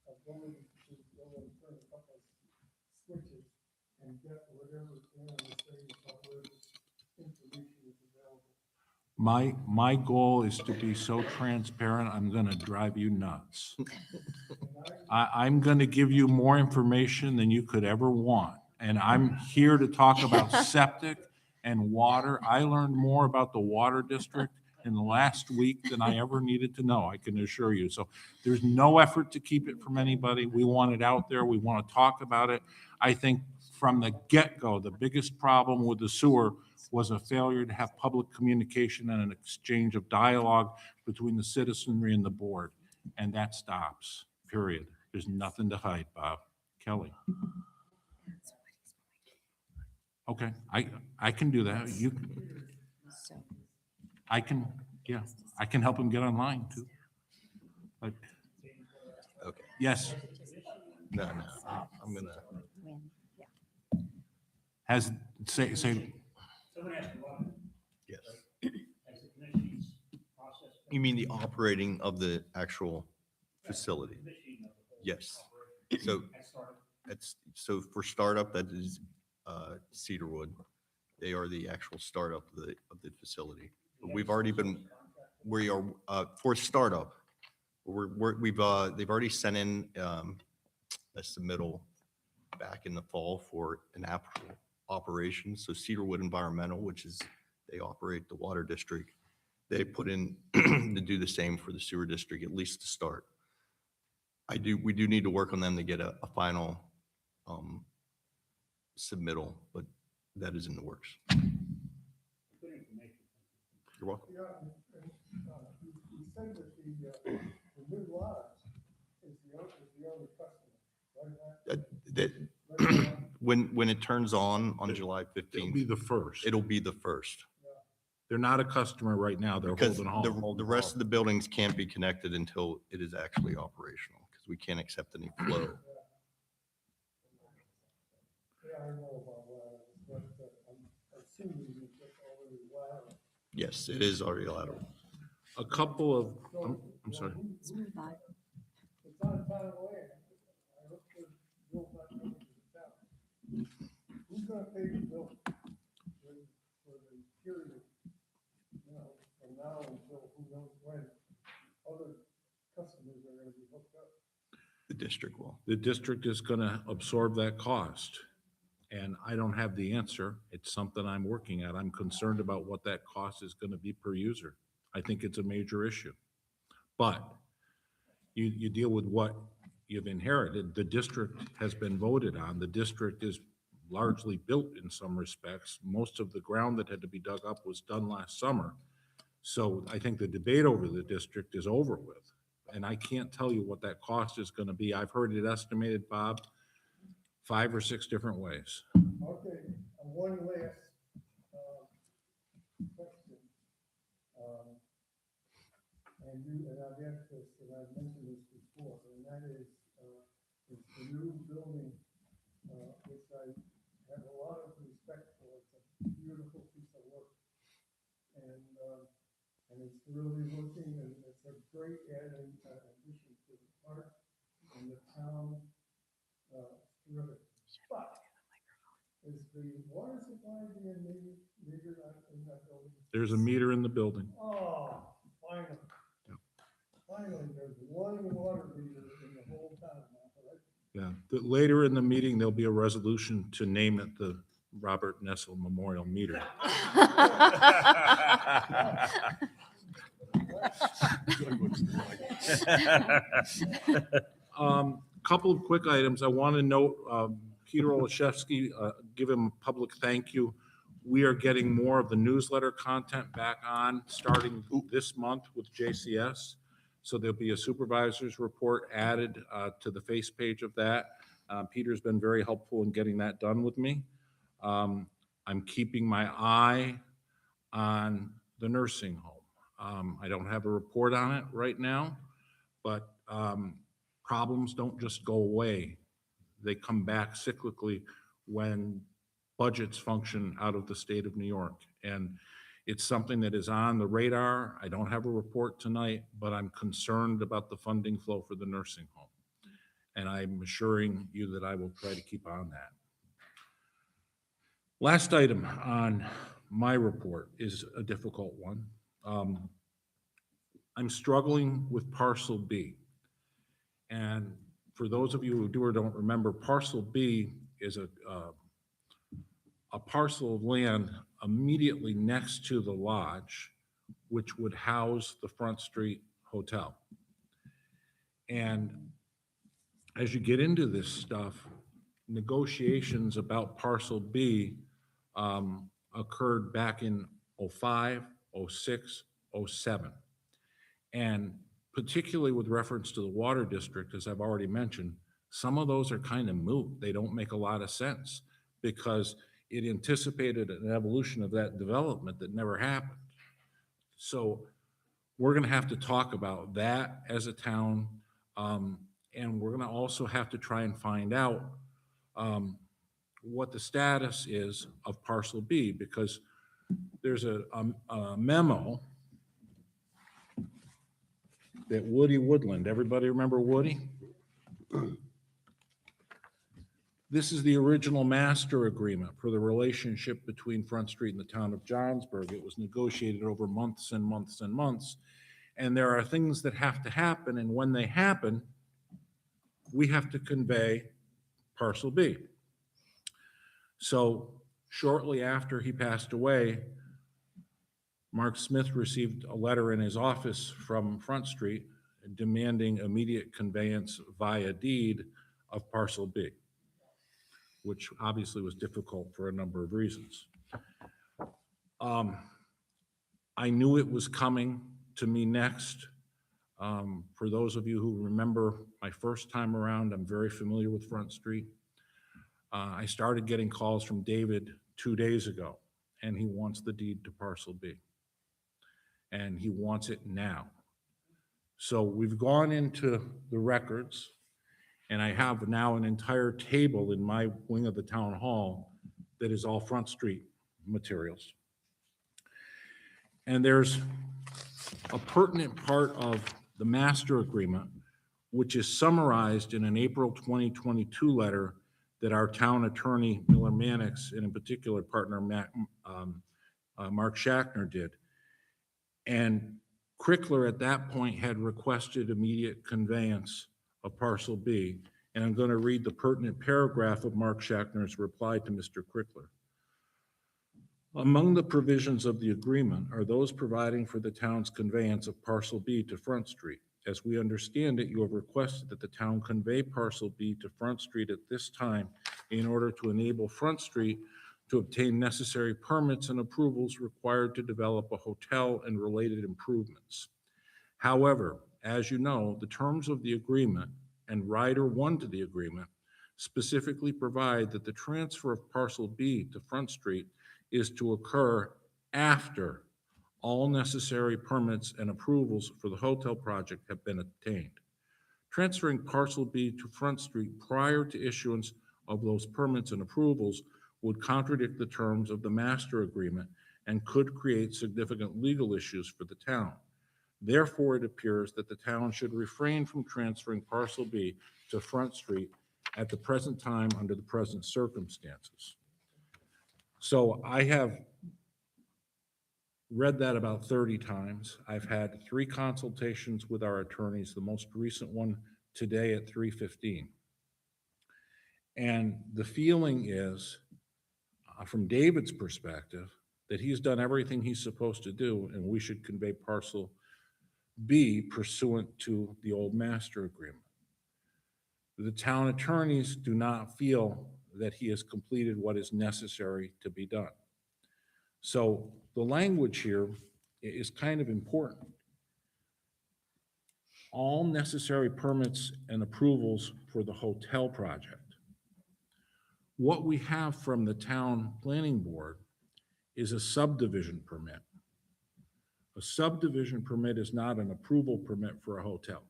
ability to go and turn a couple of switches and get whatever Aaron was saying about where this information is available. my goal is to be so transparent, I'm going to drive you nuts. I'm going to give you more information than you could ever want. And I'm here to talk about septic and water. I learned more about the water district in the last week than I ever needed to know, I can assure you. So there's no effort to keep it from anybody. We want it out there. We want to talk about it. I think from the get-go, the biggest problem with the sewer was a failure to have public communication and an exchange of dialogue between the citizenry and the board. And that stops, period. There's nothing to hide, Bob. Kelly. Okay, I can do that. I can help him get online too. But, Okay. yes, No, I'm gonna, say, Someone asked about, yes. as the commission's process. You mean the operating of the actual facility? Commissioning of the whole Yes. operation. So At startup. so for startup, that is Cedarwood. They are the actual startup of the facility. But we've already been, we are, for startup, they've already sent in a submittal back in the fall for an actual operation. So Cedarwood Environmental, which is, they operate the water district, they put in to do the same for the sewer district, at least to start. We do need to work on them to get a final submittal, but that is in the works. Good information. You're welcome. Yeah, and, you said that the new lodge is the only customer, right? When it turns on July it'll be 15th, the first. it'll be the first. They're not a customer right now. They're Because holding on. the rest of the buildings can't be connected until it is actually operational, because we can't accept any flow. Yeah, I know about wireless, but I'm assuming it's already wireless. Yes, it is already lateral. A couple of, I'm sorry. It's on town land. I hope the bill's not coming to the town. Who's gonna pay the bill for the period, from now until who knows when other customers are gonna be hooked up? The district will. The district is going to absorb that cost. And I don't have the answer. It's something I'm working at. I'm concerned about what that cost is going to be per user. I think it's a major issue. But you deal with what you've inherited. The district has been voted on. The district is largely built in some respects. Most of the ground that had to be dug up was done last summer. So I think the debate over the district is over with. And I can't tell you what that cost is going to be. I've heard it estimated, Bob, 5 or 6 different ways. Okay, one last question. And I've asked this, and I've mentioned this before, and that is, it's the new building, which I have a lot of respect for. It's a beautiful piece of work. And it's really working, and it's a great addition to the park and the town. Terrific. But is the water supply being measured in that building? There's a meter in the building. Oh, finally. Finally, there's one water meter in the whole town now, right? Yeah. Later in the meeting, there'll be a resolution to name it the Robert Nessel Memorial Meter. Couple of quick items. I want to note, Peter Olszewski, give him a public thank you. We are getting more of the newsletter content back on starting this month with JCS. So there'll be a supervisor's report added to the face page of that. Peter's been very helpful in getting that done with me. I'm keeping my eye on the nursing home. I don't have a report on it right now, but problems don't just go away. They come back cyclically when budgets function out of the state of New York. And it's something that is on the radar. I don't have a report tonight, but I'm concerned about the funding flow for the nursing home. And I'm assuring you that I will try to keep on that. Last item on my report is a difficult one. I'm struggling with parcel B. And for those of you who do or don't remember, parcel B is a parcel of land immediately next to the lodge, which would house the Front Street Hotel. And as you get into this stuff, negotiations about parcel B occurred back in '05, '06, '07. And particularly with reference to the water district, as I've already mentioned, some of those are kind of moot. They don't make a lot of sense because it anticipated an evolution of that development that never happened. So we're going to have to talk about that as a town. And we're going to also have to try and find out what the status is of parcel B, because there's a memo that Woody Woodland, everybody remember Woody? This is the original master agreement for the relationship between Front Street and the town of Johnsburg. It was negotiated over months and months and months. And there are things that have to happen, and when they happen, we have to convey parcel B. So shortly after he passed away, Mark Smith received a letter in his office from Front Street demanding immediate conveyance via deed of parcel B, which obviously was difficult for a number of reasons. I knew it was coming to me next. For those of you who remember my first time around, I'm very familiar with Front Street. I started getting calls from David 2 days ago, and he wants the deed to parcel B. And he wants it now. So we've gone into the records, and I have now an entire table in my wing of the town hall that is all Front Street materials. And there's a pertinent part of the master agreement, which is summarized in an April 2022 letter that our town attorney, Miller Mannix, and in particular partner Mark Shackner did. And Crickler at that point had requested immediate conveyance of parcel B. And I'm going to read the pertinent paragraph of Mark Shackner's reply to Mr. Crickler. Among the provisions of the agreement are those providing for the town's conveyance of parcel B to Front Street. As we understand it, you have requested that the town convey parcel B to Front Street at this time in order to enable Front Street to obtain necessary permits and approvals required to develop a hotel and related improvements. However, as you know, the terms of the agreement and Rider 1 to the agreement specifically provide that the transfer of parcel B to Front Street is to occur after all necessary permits and approvals for the hotel project have been obtained. Transferring parcel B to Front Street prior to issuance of those permits and approvals would contradict the terms of the master agreement and could create significant legal issues for the town. Therefore, it appears that the town should refrain from transferring parcel B to Front Street at the present time under the present circumstances. So I have read that about 30 times. I've had 3 consultations with our attorneys, the most recent one today at 3:15. And the feeling is, from David's perspective, that he's done everything he's supposed to do, and we should convey parcel B pursuant to the old master agreement. The town attorneys do not feel that he has completed what is necessary to be done. So the language here is kind of important. All necessary permits and approvals for the hotel project. What we have from the town planning board is a subdivision permit. A subdivision permit is not an approval permit for a hotel.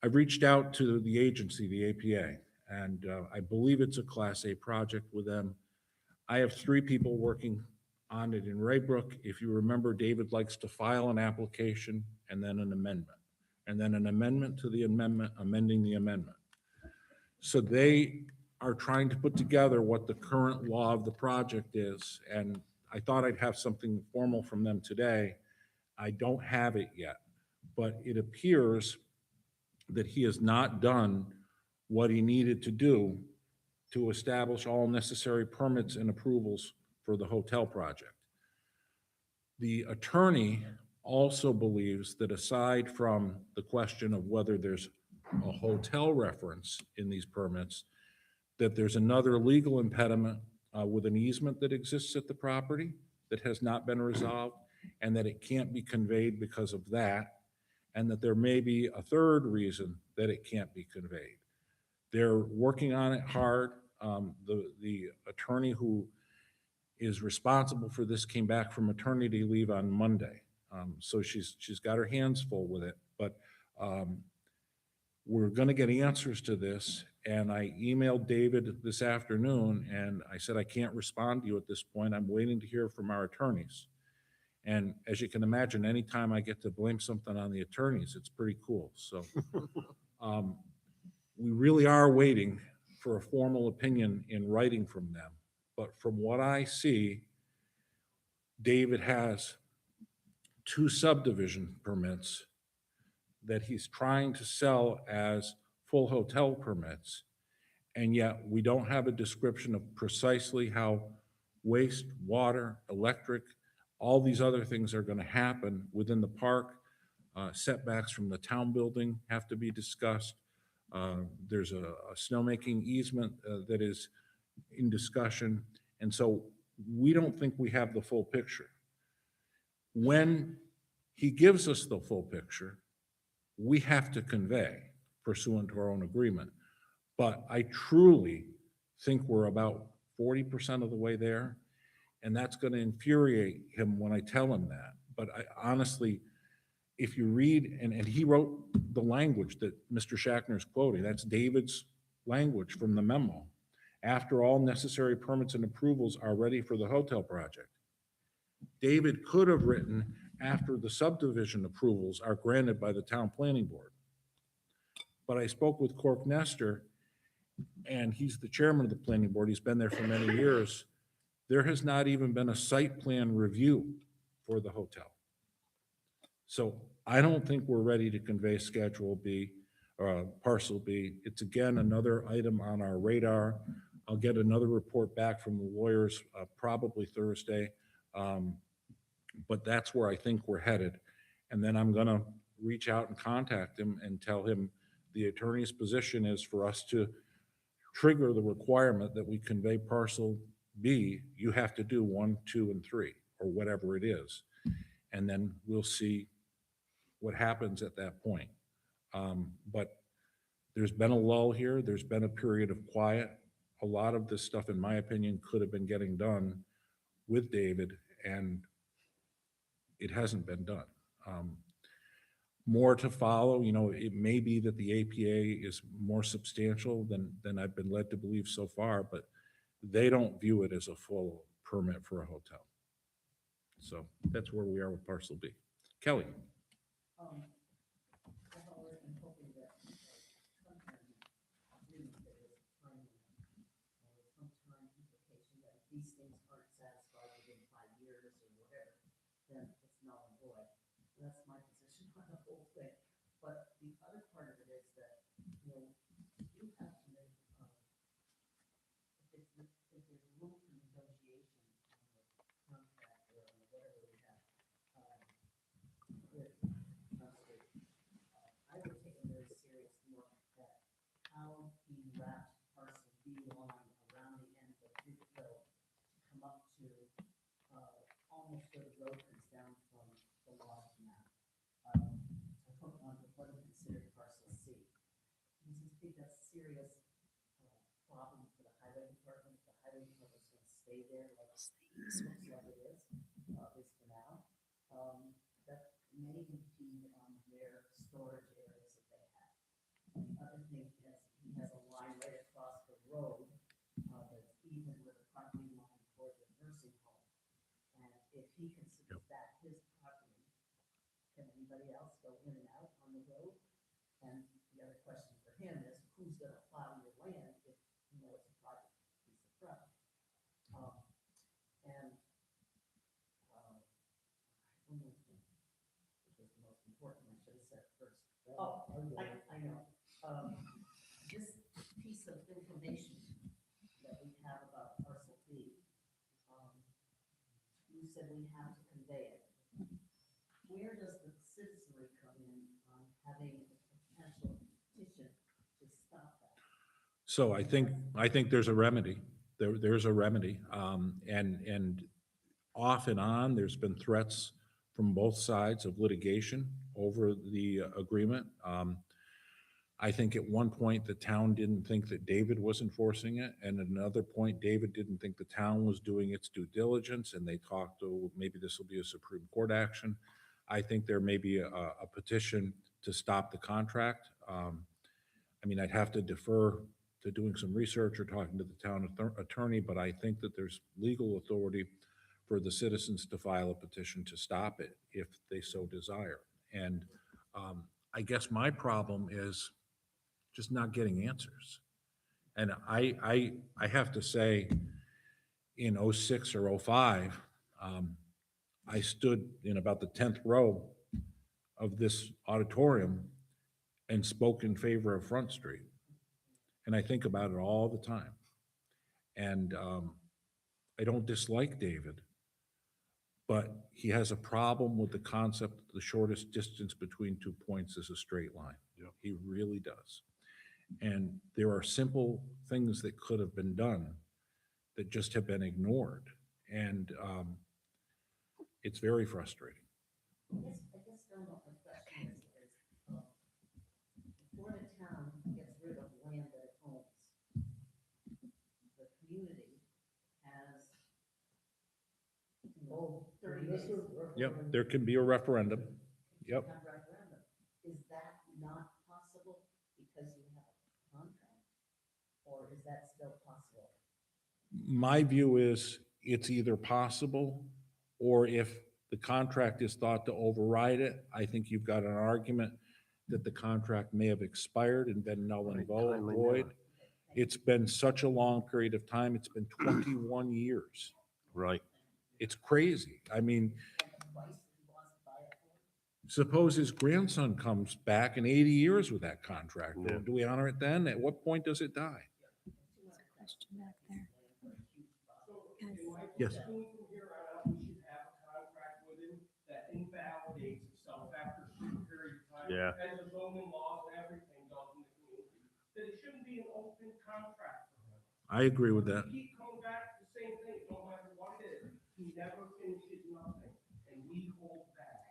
I've reached out to the agency, the APA, and I believe it's a Class A project with them. I have 3 people working on it in Raybrook. If you remember, David likes to file an application and then an amendment, and then an amendment to the amendment, amending the amendment. So they are trying to put together what the current law of the project is, and I thought I'd have something formal from them today. I don't have it yet, but it appears that he has not done what he needed to do to establish all necessary permits and approvals for the hotel project. The attorney also believes that aside from the question of whether there's a hotel reference in these permits, that there's another legal impediment with an easement that exists at the property that has not been resolved, and that it can't be conveyed because of that, and that there may be a third reason that it can't be conveyed. They're working on it hard. The attorney who is responsible for this came back from maternity leave on Monday. So she's got her hands full with it, but we're gonna get answers to this. And I emailed David this afternoon and I said, I can't respond to you at this point. I'm waiting to hear from our attorneys. And as you can imagine, anytime I get to blame something on the attorneys, it's pretty cool. So we really are waiting for a formal opinion in writing from them. But from what I see, David has 2 subdivision permits that he's trying to sell as full hotel permits. And yet we don't have a description of precisely how waste, water, electric, all these other things are going to happen within the park. Setbacks from the town building have to be discussed. There's a snowmaking easement that is in discussion. And so we don't think we have the full picture. When he gives us the full picture, we have to convey pursuant to our own agreement. But I truly think we're about 40% of the way there. And that's going to infuriate him when I tell him that. But I honestly, if you read, and he wrote the language that Mr. Shackner is quoting, that's David's language from the memo. After all necessary permits and approvals are ready for the hotel project. David could have written after the subdivision approvals are granted by the town planning board. But I spoke with Cork Nestor, and he's the chairman of the planning board. He's been there for many years. There has not even been a site plan review for the hotel. So I don't think we're ready to convey Schedule B or Parcel B. It's again another item on our radar. I'll get another report back from the lawyers probably Thursday. But that's where I think we're headed. And then I'm gonna reach out and contact him and tell him the attorney's position is for us to trigger the requirement that we convey Parcel B. You have to do 1, 2, and 3, or whatever it is. And then we'll see what happens at that point. But there's been a lull here. There's been a period of quiet. A lot of this stuff, in my opinion, could have been getting done with David, and it hasn't been done. More to follow. You know, it may be that the APA is more substantial than I've been led to believe so far, but they don't view it as a full permit for a hotel. So that's where we are with Parcel B. Kelly. These things aren't satisfied within 5 years or whatever, then it's null and void. That's my position on the whole thing. But the other part of it is that, you know, you have to make, if there's room for negotiation on the contract or on whatever we have, with Johnsburg, I would take a very serious look at how he wrapped Parcel B line around the end of his bill to come up to almost where the road comes down from the lodge map. To hook onto what is considered Parcel C. Because I think that's a serious problem for the highway department. The highway department's going to stay there like what it is for now. That may impede on their storage areas that they have. The other thing is, he has a line right across the road, that's even with a property line for the nursing home. And if he considers that his property, can anybody else go in and out on the road? And the other question for him is, who's gonna plow your land if you know it's a private piece of property? And, one more thing, which was the most important, I should have said first. Oh, I know. This piece of information that we have about parcel B, you said we have to convey it. Where does the citizenry come in on having a potential petition to stop that? So I think there's a remedy. There's a remedy. And off and on, there's been threats from both sides of litigation over the agreement. I think at one point, the town didn't think that David was enforcing it, and at another point, David didn't think the town was doing its due diligence, and they talked, oh, maybe this will be a Supreme Court action. I think there may be a petition to stop the contract. I mean, I'd have to defer to doing some research or talking to the town attorney, but I think that there's legal authority for the citizens to file a petition to stop it if they so desire. And I guess my problem is just not getting answers. And I have to say, in '06 or '05, I stood in about the 10th row of this auditorium and spoke in favor of Front Street. And I think about it all the time. And I don't dislike David, but he has a problem with the concept that the shortest distance between 2 points is a straight line. Yep. He really does. And there are simple things that could have been done that just have been ignored. And it's very frustrating. I guess Don, my question is, before the town gets rid of land that it owns, the community has 30 days. Yep, there can be a referendum. Yep. Have referendum. Is that not possible because you have a contract? Or is that still possible? My view is it's either possible, or if the contract is thought to override it, I think you've got an argument that the contract may have expired and been null and Timely void. manner. It's been such a long period of time. It's been 21 years. Right. It's crazy. I mean, Twice if he wants to buy it for? suppose his grandson comes back in 80 years with that contract. Yeah. Do we honor it then? At what point does it die? Question back there. Yes. From here on out, we should have a contract with him that invalidates itself after a certain period of time. Yeah. And the zoning laws and everything does in the community, that it shouldn't be an open contract for him. I agree with that. He keep coming back to the same thing, no matter what it is. He never finishes nothing, and we hold back.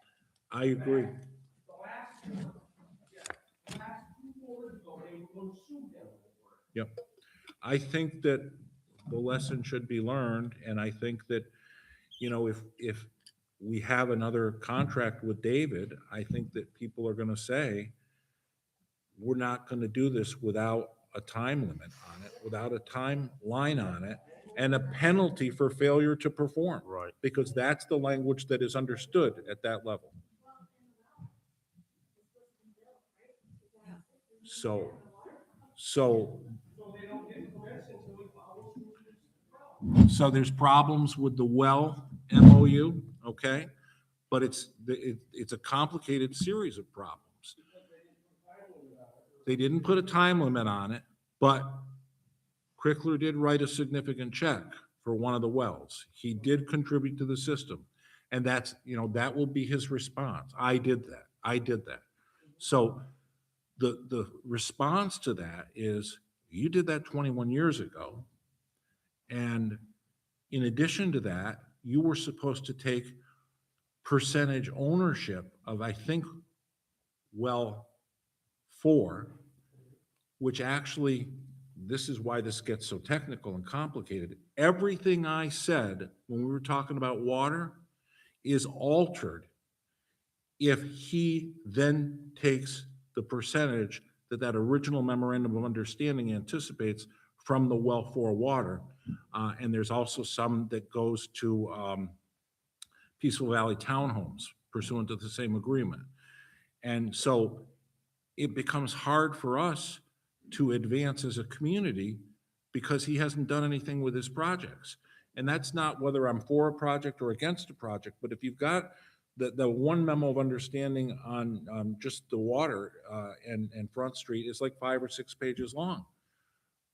I agree. The last two boards ago, they were going to sue him over it. Yep. I think that the lesson should be learned, and I think that, you know, if we have another contract with David, I think that people are gonna say, we're not gonna do this without a time limit on it, without a timeline on it, and a penalty for failure to perform. Right. Because that's the language that is understood at that level. So there's problems with the well MOU, okay? But it's a complicated series of problems. They didn't put a time limit on it, but Crickler did write a significant check for one of the wells. He did contribute to the system. And that's, you know, that will be his response. I did that. So the response to that is, you did that 21 years ago. And in addition to that, you were supposed to take percentage ownership of, I think, well 4, which actually, this is why this gets so technical and complicated. everything I said when we were talking about water is altered if he then takes the percentage that that original memorandum of understanding anticipates from the well for water. And there's also some that goes to Peaceful Valley Townhomes pursuant to the same agreement. And so it becomes hard for us to advance as a community because he hasn't done anything with his projects. And that's not whether I'm for a project or against a project, but if you've got the one memo of understanding on just the water and Front Street is like 5 or 6 pages long.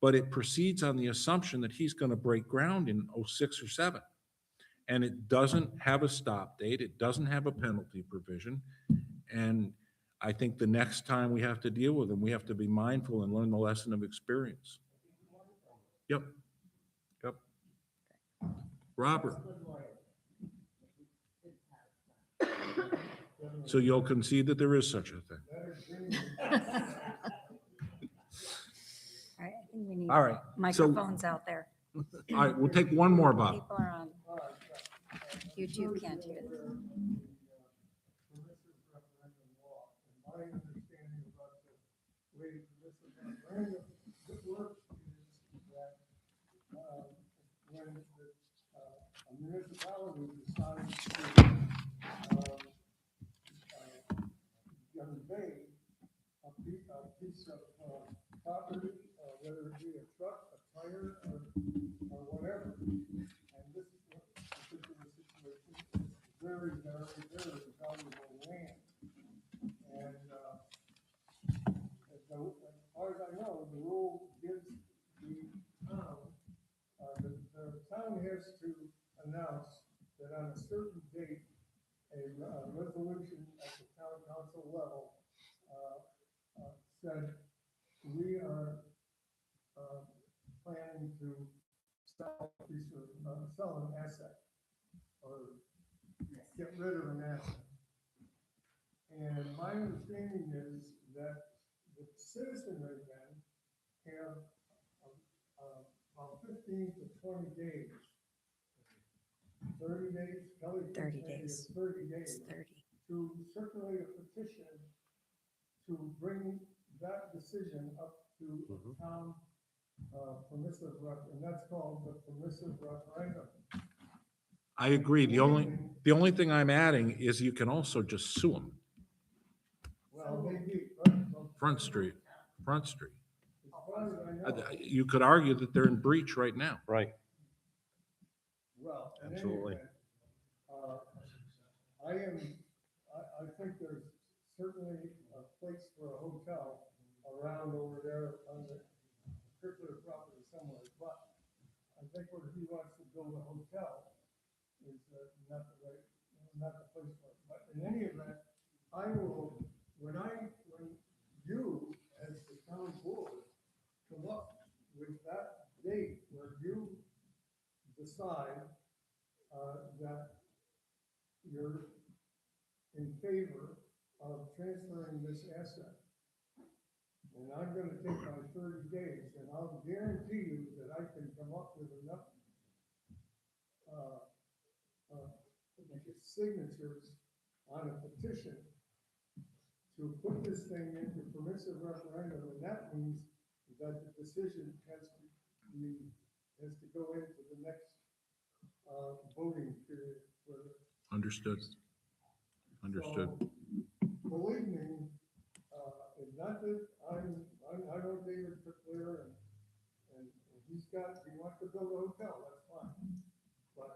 But it proceeds on the assumption that he's going to break ground in 06 or 07. And it doesn't have a stop date. It doesn't have a penalty provision. And I think the next time we have to deal with them, we have to be mindful and learn the lesson of experience. Yep. Yep. Robert. So you'll concede that there is such a thing. All right, I think we need All right. microphones out there. All right, we'll take one more, Bob. People are on. YouTube can't hear them. Permissive referendum law. And my understanding about the way permissive referendum works is that when a municipality decides to convey a piece of property, whether it be a truck, a tire, or whatever, and this is what particular situation is very, very, very valuable land. And as far as I know, the rule gives the town, the town has to announce that on a certain date, a resolution at the town council level said, we are planning to sell a piece of, sell an asset or get rid of an asset. And my understanding is that the citizenry then have about 15 to 20 days. 30 days, Kelly. 30 days. 30 days. It's 30. To circulate a petition to bring that decision up to town permissive and that's called the permissive referendum. I agree. The only thing I'm adding is you can also just sue them. Well, maybe. Front Street. As far as I know. You could argue that they're in breach right now. Right. Well, in any Absolutely. event, I think there's certainly a place for a hotel around over there on the particular property somewhere, but I think where he wants to build a hotel is not the place for it. But in any event, I will, when you, as the town board, come up with that date where you decide that you're in favor of transferring this asset. And I'm gonna take my 30 days, and I'll guarantee you that I can come up with enough signatures on a petition to put this thing into permissive referendum, and that means that the decision has to go into the next voting period. Understood. Understood. So, believe me, it's not that I know David Pickler and he wants to build a hotel, that's fine. But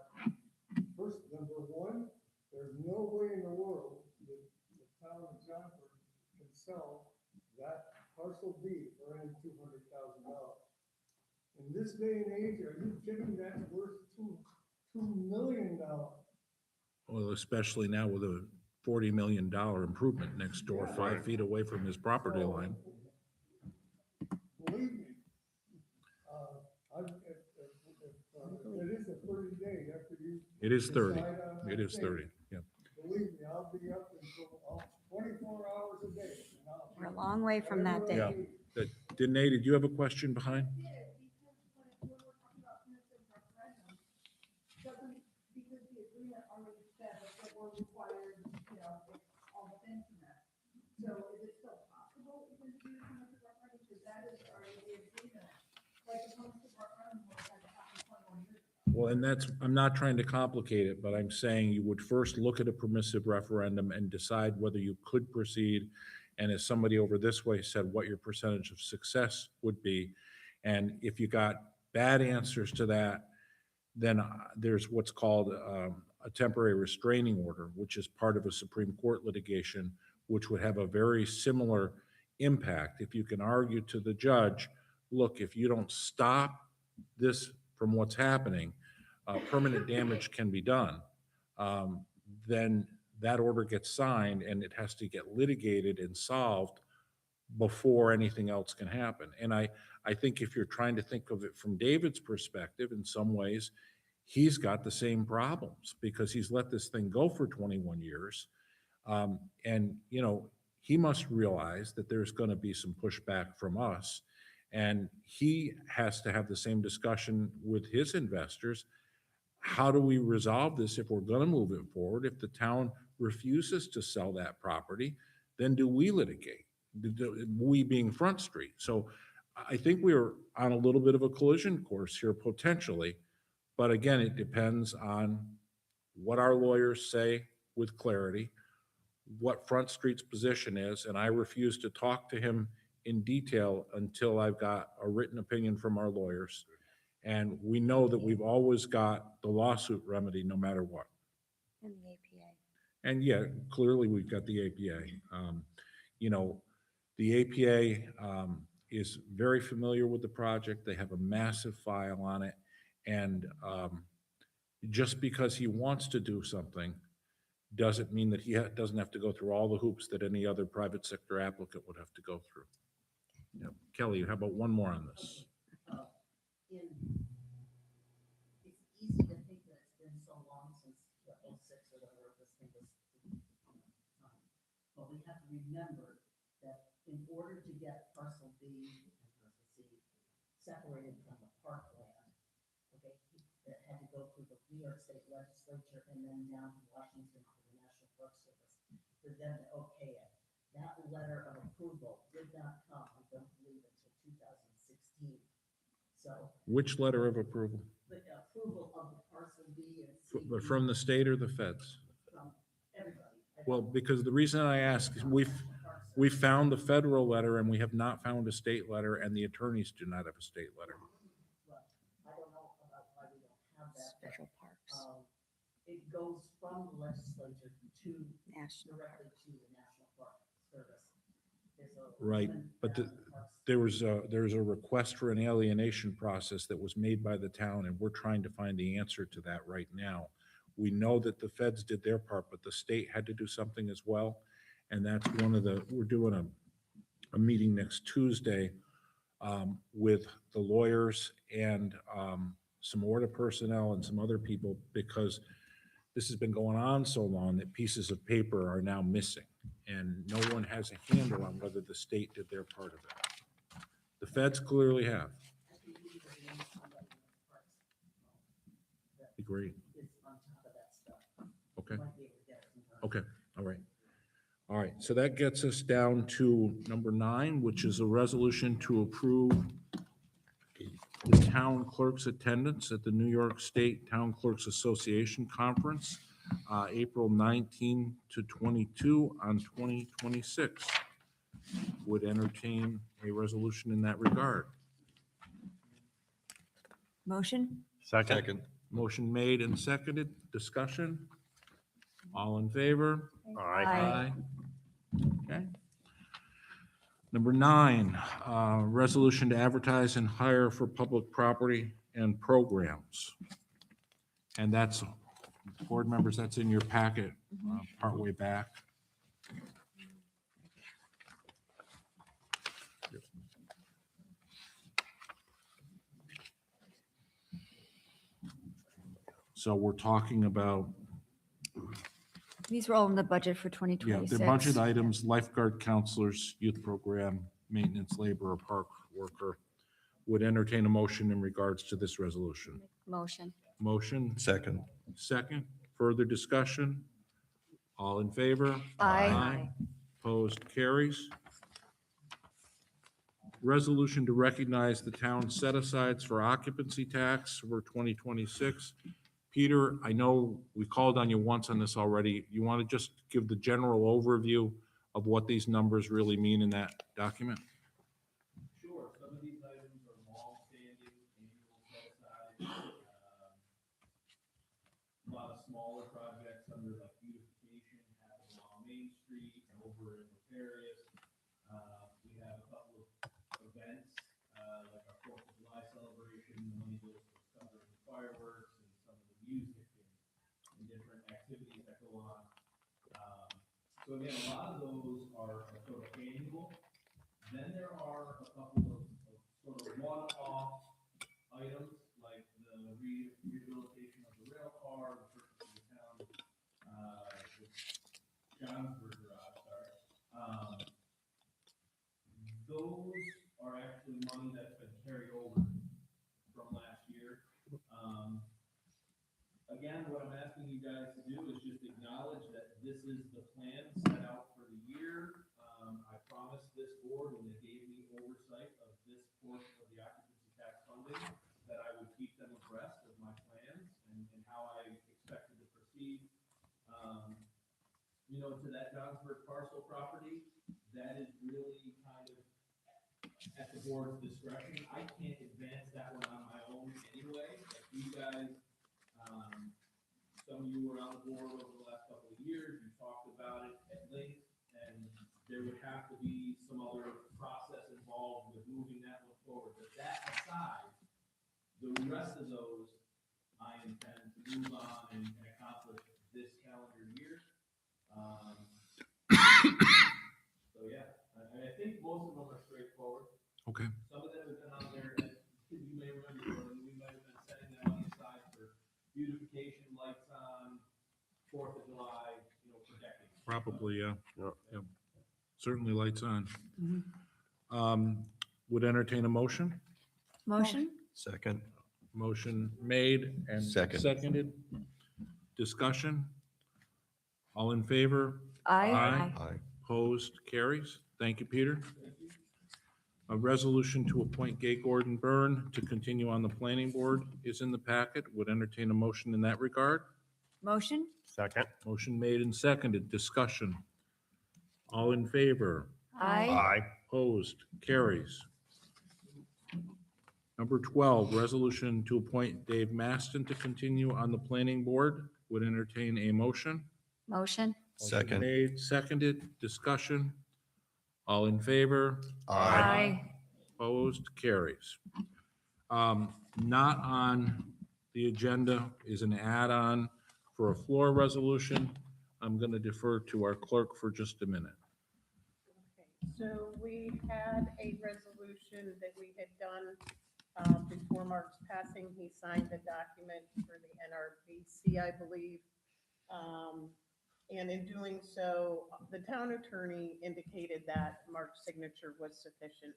first, number one, there's no way in the world that the town of Johnsburg can sell that parcel B for any $200,000. In this day and age, are you kidding? That's worth $2 million. Well, especially now with a $40 million improvement next door, 5 feet away from his property line. Believe me, it is a 30 day after you. It is 30. decide on that It is date. 30, yeah. Believe me, I'll be up until 24 hours a day. and I'll We're a long way from that day. Yeah. Danae, did you have a question behind? already said that we're required, all the things from that. So is it still possible even to do permissive referendum? Because that is already the agreement. Like the permissive referendum was had to happen 21 years ago. Well, and that's, I'm not trying to complicate it, but I'm saying you would first look at a permissive referendum and decide whether you could proceed. And as somebody over this way said, what your percentage of success would be. And if you got bad answers to that, then there's what's called a temporary restraining order, which is part of a Supreme Court litigation, which would have a very similar impact. If you can argue to the judge, look, if you don't stop this from what's happening, permanent damage can be done. Then that order gets signed and it has to get litigated and solved before anything else can happen. And I think if you're trying to think of it from David's perspective, in some ways, he's got the same problems because he's let this thing go for 21 years. And, he must realize that there's going to be some pushback from us. And he has to have the same discussion with his investors. How do we resolve this if we're going to move it forward? If the town refuses to sell that property, then do we litigate? We being Front Street. So I think we're on a little bit of a collision course here potentially. But again, it depends on what our lawyers say with clarity, what Front Street's position is, and I refuse to talk to him in detail until I've got a written opinion from our lawyers. And we know that we've always got the lawsuit remedy no matter what. And the APA. And yeah, clearly we've got the APA. The APA is very familiar with the project. They have a massive file on it. And just because he wants to do something doesn't mean that he doesn't have to go through all the hoops that any other private sector applicant would have to go through. Yep. Kelly, how about one more on this? It's easy to think that it's been so long since the 06 or whatever this thing was. But we have to remember that in order to get parcel B and parcel C separated from the parkland, okay, that had to go through the New York State Legislature and then down to Washington for the National Park Service for them to okay it. That letter of approval did not come, I don't believe, until 2016. So Which letter of approval? the approval of the parcel B and C. But from the state or the feds? From everybody. Well, because the reason I ask is we found the federal letter and we have not found a state letter, and the attorneys do not have a state letter. Well, I don't know about why we don't have that. but, Special parks, It goes from the legislature to national park. directly to the National Park Service. There's a Right, limit but down the parks. There's a request for an alienation process that was made by the town, and we're trying to find the answer to that right now. We know that the feds did their part, but the state had to do something as well. And that's we're doing a meeting next Tuesday with the lawyers and some ORDA personnel and some other people, because this has been going on so long that pieces of paper are now missing. And no one has a handle on whether the state did their part of it. The feds clearly have. I believe that there is somebody in the parks that Agreed. is on top of that stuff. Okay. Might be able to get it from her. Okay, all right. All right, so that gets us down to number 9, which is a resolution to approve the town clerk's attendance at the New York State Town Clerks Association Conference, April 19 to 22 on 2026. Would entertain a resolution in that regard. Motion? Second. Motion made and seconded. Discussion? All in favor? Aye. Okay. Number 9, resolution to advertise and hire for public property and programs. And that's, board members, that's in your packet, partway back. So we're talking about, These were all in the budget for yeah, 2026. the budget items: lifeguard counselors, youth program, maintenance laborer, park worker. Would entertain a motion in regards to this resolution. Motion. Motion, Second. second. Further discussion? All in favor? Aye. Opposed, carries. Resolution to recognize the town set-asides for occupancy tax for 2026. Peter, I know we called on you once on this already. You want to just give the general overview of what these numbers really mean in that document? Sure, some of these items are long-standing annual set-aside. A lot of smaller projects under like beautification happen along Main Street and over in Riparius. We have a couple of events, like our Fourth of July celebration, the money goes to covering the fireworks and some of the music and different activities that go on. So again, a lot of those are sort of annual. Then there are a couple of sort of one-off items, like the rehabilitation of the rail car, the purchase of the town, the Johnsburg garage, sorry. Those are actually money that's been carried over from last year. Again, what I'm asking you guys to do is just acknowledge that this is the plan set out for the year. I promised this board when they gave me oversight of this portion of the occupancy tax funding that I would keep them abreast of my plans and how I expected to proceed. You know, to that Johnsburg parcel property, that is really kind of at the board's discretion. I can't advance that one on my own anyway. Like you guys, some of you were on the board over the last couple of years, you talked about it at length, and there would have to be some other process involved with moving that one forward. But that aside, the rest of those, I intend to move on and accomplish this calendar year. So yeah, I think most of them are straightforward. Okay. Some of them have been on there, and you may remember, we might have been setting that money aside for beautification, lights on, 4th of July, you know, for decades. Probably, yeah. Yeah. Yep. Certainly lights on. Would entertain a motion? Motion? Second. Motion made and Second. seconded. Discussion? All in favor? Aye. Aye. Opposed? Carries. Thank you, Peter. A resolution to appoint Gay Gordon Byrne to continue on the planning board is in the packet. Would entertain a motion in that regard. Motion? Second. Motion made and seconded. Discussion? All in favor? Aye. Opposed? Carries. Number 12, resolution to appoint Dave Maston to continue on the planning board. Would entertain a motion. Motion? Motion Second. made, seconded, discussion. All in favor? Opposed? Carries. Not on the agenda is an add-on for a floor resolution. I'm going to defer to our clerk for just a minute. Okay, so we had a resolution that we had done before Mark's passing. He signed the document for the NRVC, I believe. And in doing so, the town attorney indicated that Mark's signature was sufficient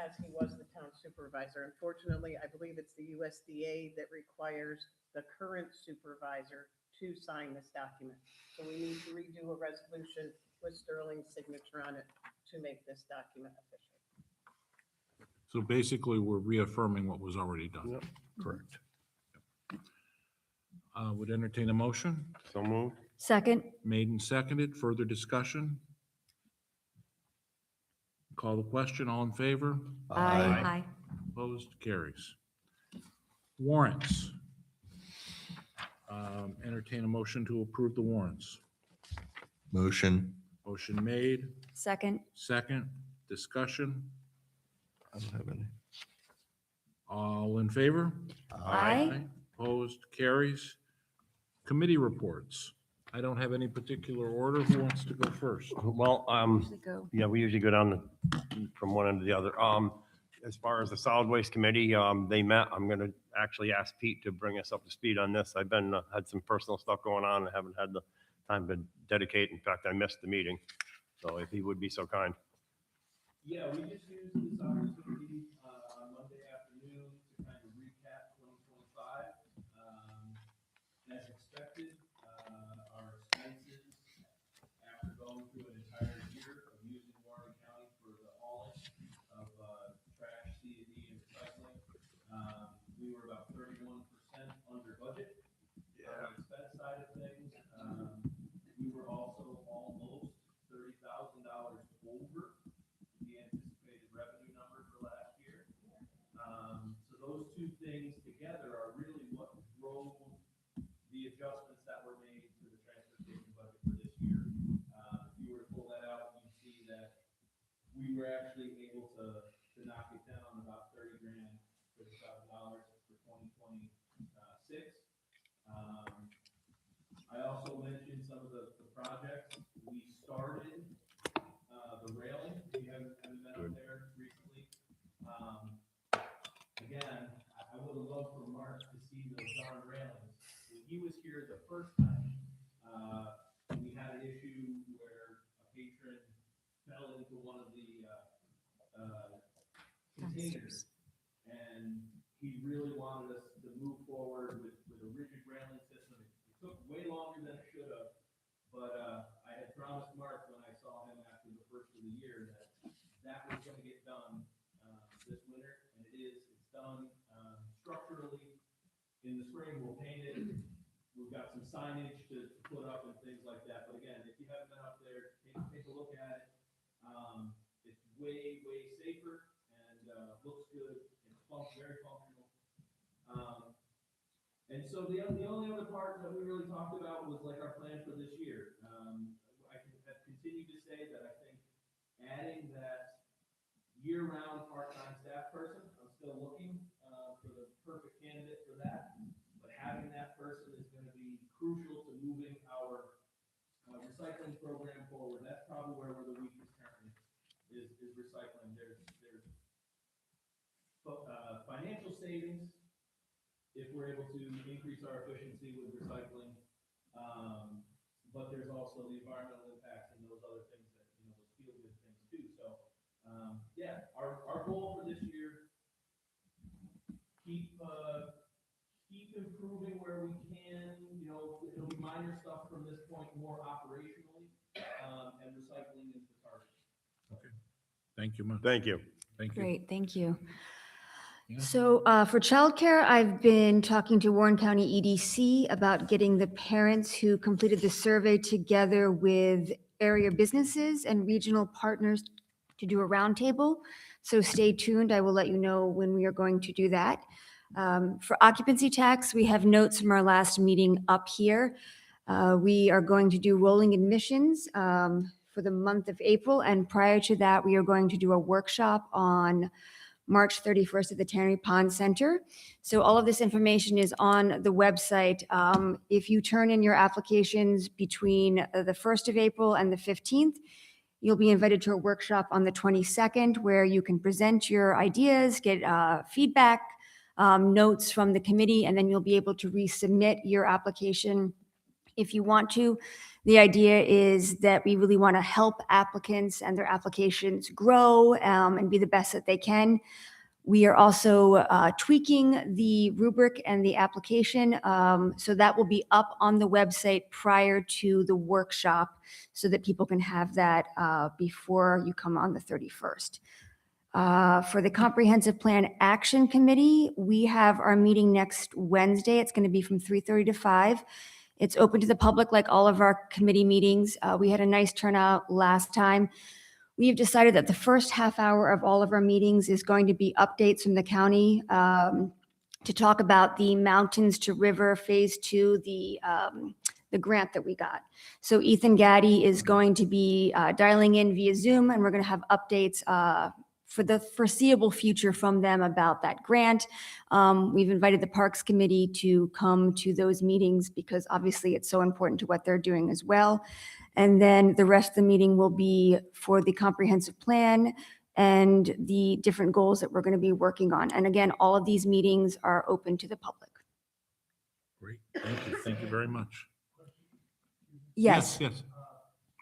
as he was the town supervisor. Unfortunately, I believe it's the USDA that requires the current supervisor to sign this document. So we need to redo a resolution with Sterling's signature on it to make this document official. So basically, we're reaffirming what was already done. Yep. Correct. Would entertain a motion. So moved. Second? Made and seconded. Further discussion? Call the question. All in favor? Aye. Opposed? Carries. Warrants. Entertain a motion to approve the warrants. Motion. Motion made, Second? second, discussion. I don't have any. All in favor? Aye. Opposed? Carries. Committee reports. I don't have any particular order. Who wants to go first? Well, Usually go. yeah, we usually go down from one end to the other. As far as the solid waste committee, they met. I'm going to actually ask Pete to bring us up to speed on this. I've been, had some personal stuff going on. I haven't had the time to dedicate. In fact, I missed the meeting. So if he would be so kind. Yeah, we just used this opportunity on Monday afternoon to kind of recap 2025. As expected, projects. We started the railing, if you haven't been up there recently. Again, I would have loved for Mark to see those darn railings. When he was here the first time, we had an issue where a patron fell into one of the containers. And he really wanted us to move forward with a rigid railing system. It took way longer than it should have, but I had promised Mark when I saw him after the first of the year that was going to get done this winter, and it is. It's done structurally. In the spring, we'll paint it. We've got some signage to put up and things like that. But again, if you haven't been up there, take a look at it. It's way safer and looks good. It's very functional. And so the only other part that we really talked about was like our plan for this year. I have continued to say that I think adding that year-round part-time staff person, I'm still looking for the perfect candidate for that. But having that person is going to be crucial to moving our recycling program forward. That's probably where we're the weakest currently is recycling. There's financial savings if we're able to increase our efficiency with recycling, but there's also the environmental impacts and those other things that, those feel-good things too. So, our goal for this year, keep improving where we can. It'll be minor stuff from this point, more operationally, and recycling is the target. Okay. Thank you much. Thank you. Thank you. Great, thank you. Yeah. So for childcare, I've been talking to Warren County EDC about getting the parents who completed the survey together with area businesses and regional partners to do a roundtable. So stay tuned. I will let you know when we are going to do that. For occupancy tax, we have notes from our last meeting up here. We are going to do rolling admissions for the month of April. And prior to that, we are going to do a workshop on March 31st at the Tannery Pond Center. So all of this information is on the website. If you turn in your applications between the 1st of April and the 15th, you'll be invited to a workshop on the 22nd where you can present your ideas, get feedback, notes from the committee, and then you'll be able to resubmit your application if you want to. The idea is that we really want to help applicants and their applications grow and be the best that they can. We are also tweaking the rubric and the application, so that will be up on the website prior to the workshop so that people can have that before you come on the 31st. For the Comprehensive Plan Action Committee, we have our meeting next Wednesday. It's going to be from 3:30 to 5. It's open to the public like all of our committee meetings. We had a nice turnout last time. We've decided that the first half hour of all of our meetings is going to be updates from the county to talk about the Mountains to River Phase 2, the grant that we got. So Ethan Gaddy is going to be dialing in via Zoom, and we're going to have updates for the foreseeable future from them about that grant. We've invited the Parks Committee to come to those meetings because obviously it's so important to what they're doing as well. And then the rest of the meeting will be for the comprehensive plan and the different goals that we're going to be working on. And again, all of these meetings are open to the public. Great. Thank you. Thank you very much. Yes. Yes.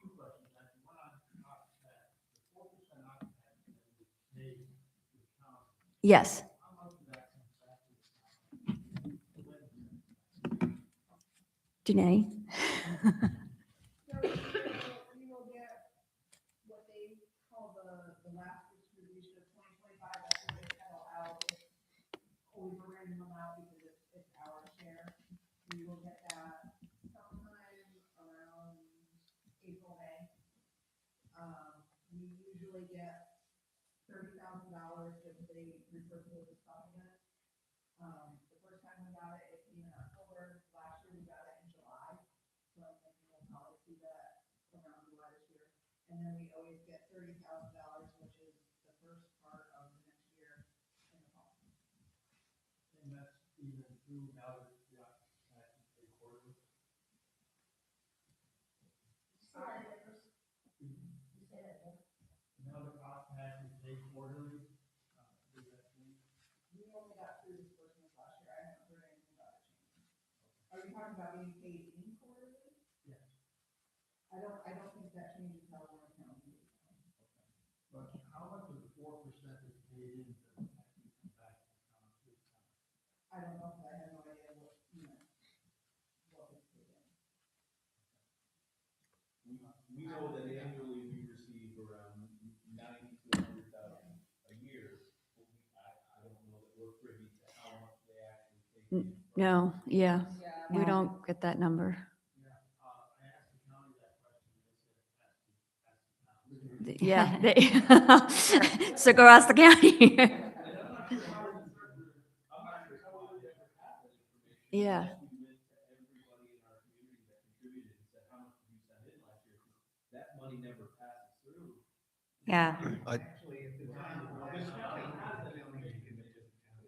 Two questions. One on occupancy, the 4% occupancy that was made with council. Yes. How much of that comes back to the town? Janae? We will get what they call the last distribution of 2025, that's what they settle out. We're running them out because it's our share. We will get that sometime around April, May. We usually get $30,000 if they refer to the supplement. The first time we got it, it came in October. Last year we got it in July. So I'm thinking we'll probably see that around July this year. And then we always get $30,000, which is the first part of the next year in the fall. And that's even through now that the occupancy quarterly. about being paid in quarterly? Yes. I don't think that changes how Warren County is. But how much of the 4% is paid in to actually come back to the town? I don't know, I have no idea what, what was paid in. We know that annually we receive around 90 to 100,000 a year. But I don't know that we're privy to how much they actually take in. No, yeah, Yeah, we don't get that number. I asked the county that question, they said, Yeah, so go ask the county. I'm not sure how we would ever have that information. Yeah. Unless we went to everybody in our community that contributed and said, how much did you send in last year? 'Cause that money never passes through. Yeah. Actually, if the town has that information,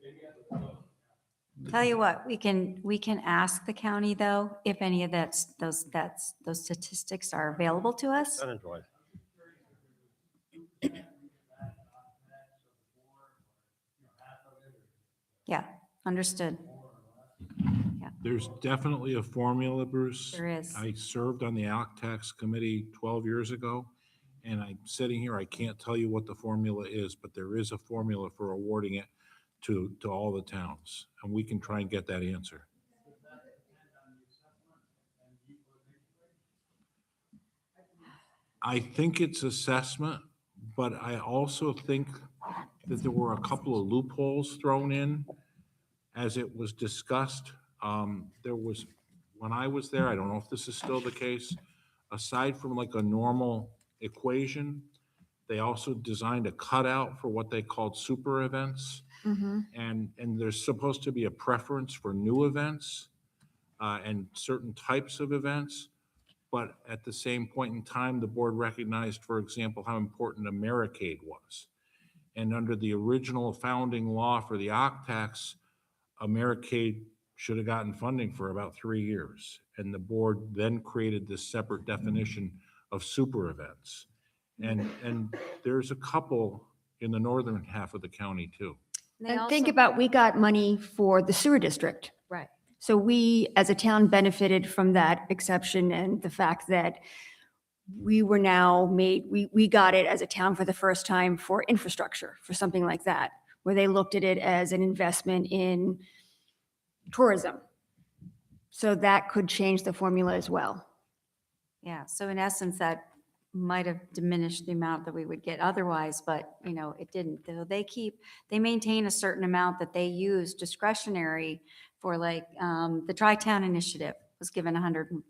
Maybe at the Tell you what, we can ask the county though, if any of those statistics are available to us. Percentage-wise. Yeah, understood. There's definitely a formula, Bruce. There is. I served on the ALC tax committee 12 years ago, and I'm sitting here, I can't tell you what the formula is, but there is a formula for awarding it to all the towns, and we can try and get that answer. I think it's assessment, but I also think that there were a couple of loopholes thrown in as it was discussed. There was, when I was there, I don't know if this is still the case, aside from like a normal equation, they also designed a cutout for what they called super events. And there's supposed to be a preference for new events and certain types of events. But at the same point in time, the board recognized, for example, how important Americade was. And under the original founding law for the OCTAX, Americade should have gotten funding for about 3 years. And the board then created this separate definition of super events. And there's a couple in the northern half of the county too. They And think also- about, we got money for the sewer district. Right. So we, as a town, benefited from that exception and the fact that we were now made, we got it as a town for the first time for infrastructure, for something like that, where they looked at it as an investment in tourism. So that could change the formula as well. Yeah, so in essence, that might have diminished the amount that we would get otherwise, but, it didn't. Though they maintain a certain amount that they use discretionary for, like, the Tri-Town Initiative was given $150,000,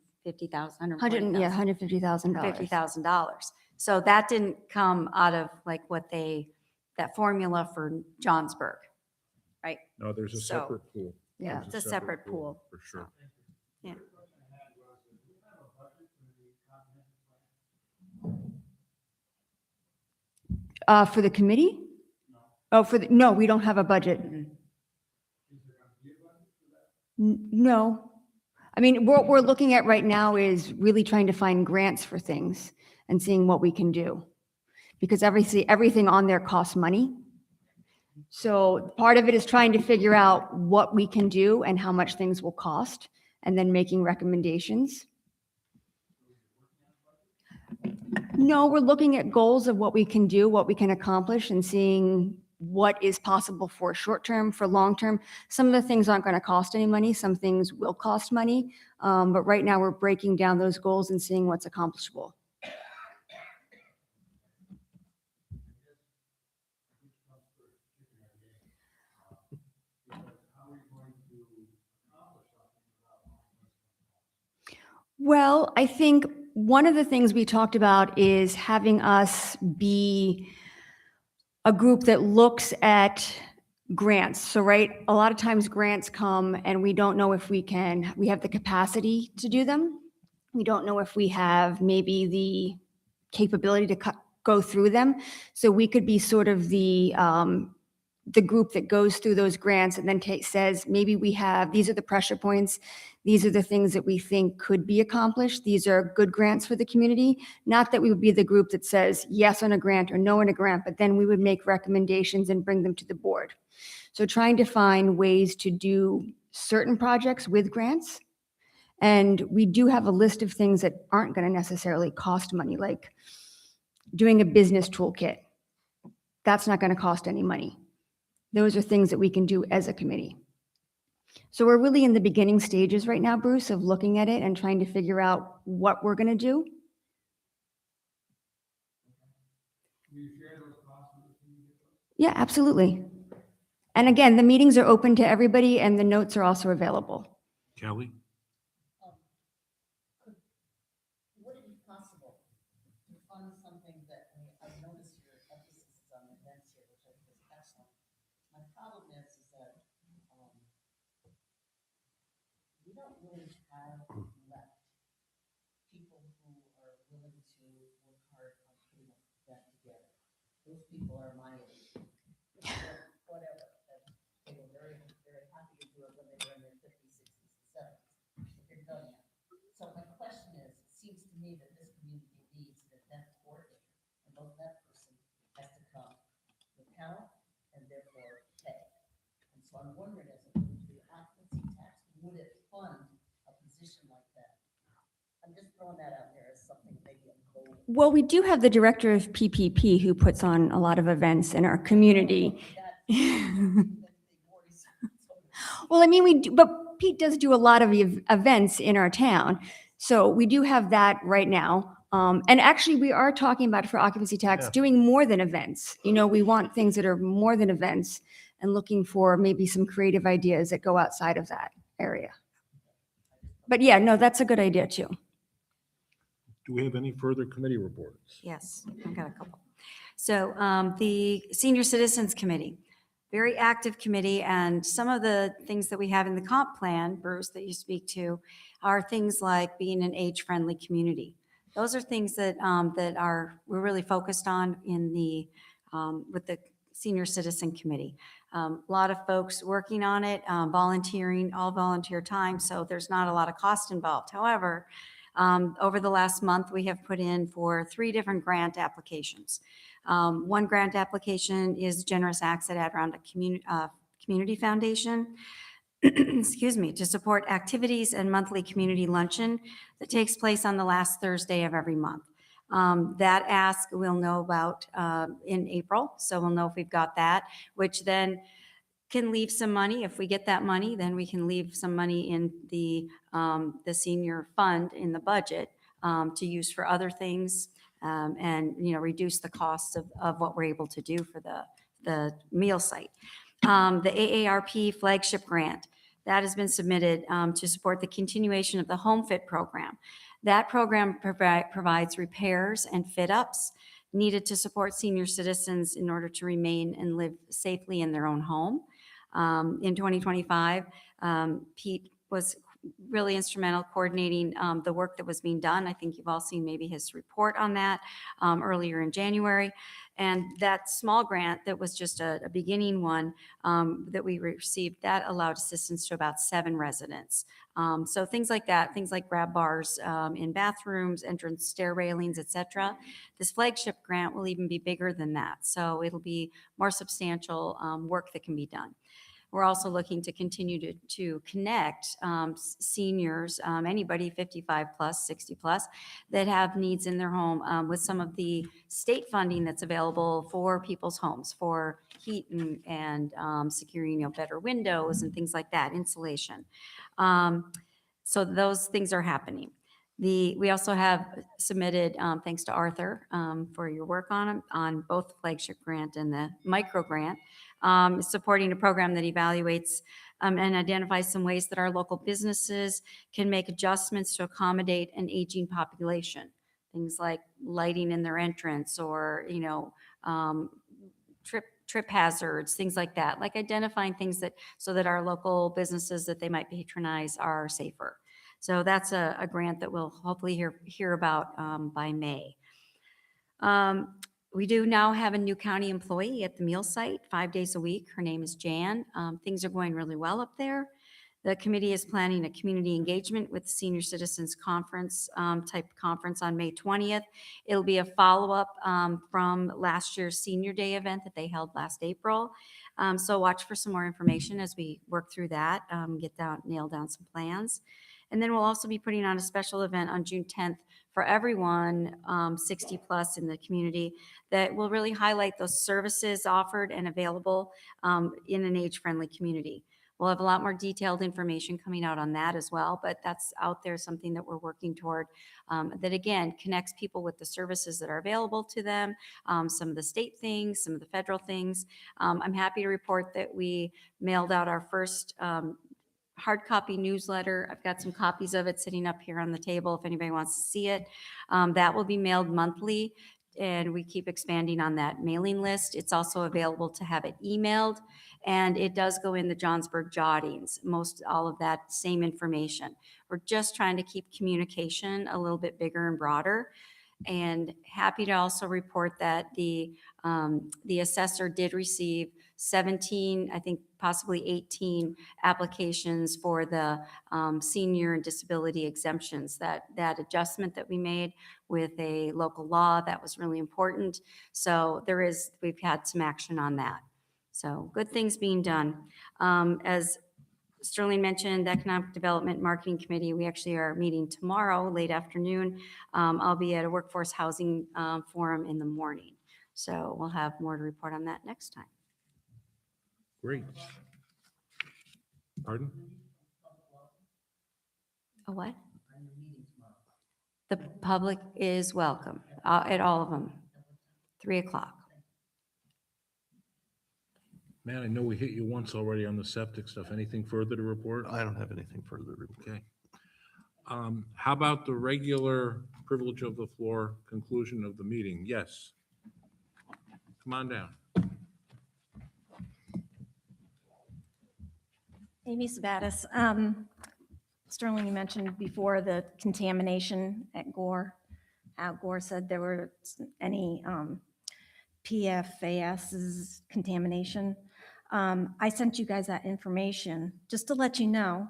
$150,000. $50,000. So that didn't come out of like that formula for Johnsburg, right? No, there's a So- separate pool. Yeah. There's It's a separate pool. For sure. Yeah. For the committee? Oh, no, we don't have a budget. No. I mean, what we're looking at right now is really trying to find grants for things and seeing what we can do. Because everything on there costs money. So part of it is trying to figure out what we can do and how much things will cost, and then making recommendations. No, we're looking at goals of what we can do, what we can accomplish, and seeing what is possible for short term, for long term. Some of the things aren't going to cost any money. Some things will cost money. But right now we're breaking down those goals and seeing what's accomplishable. Well, I think one of the things we talked about is having us be a group that looks at grants. So, right, a lot of times grants come and we don't know if we have the capacity to do them. We don't know if we have maybe the capability to go through them. So we could be sort of the group that goes through those grants and then says, maybe these are the pressure points. These are the things that we think could be accomplished. These are good grants for the community. Not that we would be the group that says yes on a grant or no on a grant, but then we would make recommendations and bring them to the board. So trying to find ways to do certain projects with grants And we do have a list of things that aren't going to necessarily cost money, like doing a business toolkit. That's not going to cost any money. Those are things that we can do as a committee. So we're really in the beginning stages right now, Bruce, of looking at it and trying to figure out what we're going to do. Yeah, absolutely. And again, the meetings are open to everybody and the notes are also available. Kelly? Would it be possible to fund something that, I've noticed your emphasis is on events here, which I think is excellent. My problem is that, we don't really have left people who are willing to work hard on putting that together. Those people are my age, whatever. They were very, very happy to do it when they were in their 50s, 60s, and 70s. But they're done now. So my question is, it seems to me that this community needs an event coordinator, and both that person has to come with talent and therefore pay. And so I'm wondering, as a the occupancy tax, would it fund a position like that? I'm just throwing that out there as something maybe a goal. Well, we do have the director of PPP who puts on a lot of events in our community. Well, I mean, we do, but Pete does do a lot of events in our town. So we do have that right now. And actually, we are talking about for occupancy tax, Yeah. doing more than events. You know, we want things that are more than events and looking for maybe some creative ideas that go outside of that area. But yeah, no, that's a good idea too. Do we have any further committee reports? Yes, I've got a couple. So the Senior Citizens Committee, very active committee, and some of the things that we have in the comp plan, Bruce, that you speak to, are things like being an age-friendly community. Those are things that we're really focused on in the with the Senior Citizen Committee. A lot of folks working on it, volunteering, all volunteer time, so there's not a lot of cost involved. However, over the last month, we have put in for 3 different grant applications. One grant application is Generous Acts at Adirondack Community Foundation, excuse me, to support activities and monthly community luncheon that takes place on the last Thursday of every month. That ask we'll know about in April, so we'll know if we've got that, which then can leave some money. If we get that money, then we can leave some money in the senior fund in the budget to use for other things, and reduce the cost of what we're able to do for the meal site. The AARP flagship grant that has been submitted to support the continuation of the Home Fit program. That program provides repairs and fit-ups needed to support senior citizens in order to remain and live safely in their own home. In 2025, Pete was really instrumental coordinating the work that was being done. I think you've all seen maybe his report on that earlier in January. And that small grant that was just a beginning one that we received, that allowed assistance to about 7 residents. So things like that, things like grab bars in bathrooms, entrance stair railings, etc. This flagship grant will even be bigger than that. So it'll be more substantial work that can be done. We're also looking to continue to connect seniors, anybody 55 plus, 60 plus, that have needs in their home with some of the state funding that's available for people's homes, for heat and securing better windows and things like that, insulation. So those things are happening. We also have submitted, thanks to Arthur for your work on both the flagship grant and the micro grant, supporting a program that evaluates and identifies some ways that our local businesses can make adjustments to accommodate an aging population. Things like lighting in their entrance or, trip hazards, things like that, like identifying things that so that our local businesses that they might patronize are safer. So that's a grant that we'll hopefully hear about by May. We do now have a new county employee at the meal site 5 days a week. Her name is Jan. Things are going really well up there. The committee is planning a community engagement with the Senior Citizens Conference type conference on May 20th. It'll be a follow-up from last year's Senior Day event that they held last April. So watch for some more information as we work through that, nail down some plans. And then we'll also be putting on a special event on June 10th for everyone 60 plus in the community that will really highlight those services offered and available in an age-friendly community. We'll have a lot more detailed information coming out on that as well, but that's out there, something that we're working toward that again connects people with the services that are available to them, some of the state things, some of the federal things. I'm happy to report that we mailed out our first hard copy newsletter. I've got some copies of it sitting up here on the table if anybody wants to see it. That will be mailed monthly, and we keep expanding on that mailing list. It's also available to have it emailed, and it does go in the Johnsburg jottings, all of that same information. We're just trying to keep communication a little bit bigger and broader. And happy to also report that the assessor did receive 17, I think possibly 18 applications for the senior and disability exemptions. That adjustment that we made with a local law, that was really important. So we've had some action on that. So good things being done. As Sterling mentioned, Economic Development Marketing Committee, we actually are meeting tomorrow, late afternoon. I'll be at a workforce housing forum in the morning. So we'll have more to report on that next time. Great. Pardon? A what? The public is welcome at all of them, 3 o'clock. Man, I know we hit you once already on the septic stuff. Anything further to report? I don't have anything further to report. Okay. How about the regular privilege of the floor conclusion of the meeting? Yes. Come on down. Amy Sabattis. Sterling, you mentioned before the contamination at Gore. How Gore said there were any PFAS's contamination. I sent you guys that information just to let you know,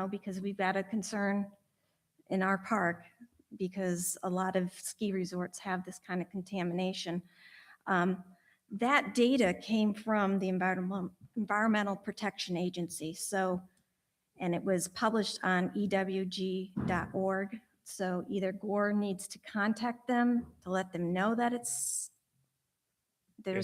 because we've got a concern in our park because a lot of ski resorts have this kind of contamination. That data came from the Environmental Protection Agency. And it was published on ewg.org. So either Gore needs to contact them to let them know that there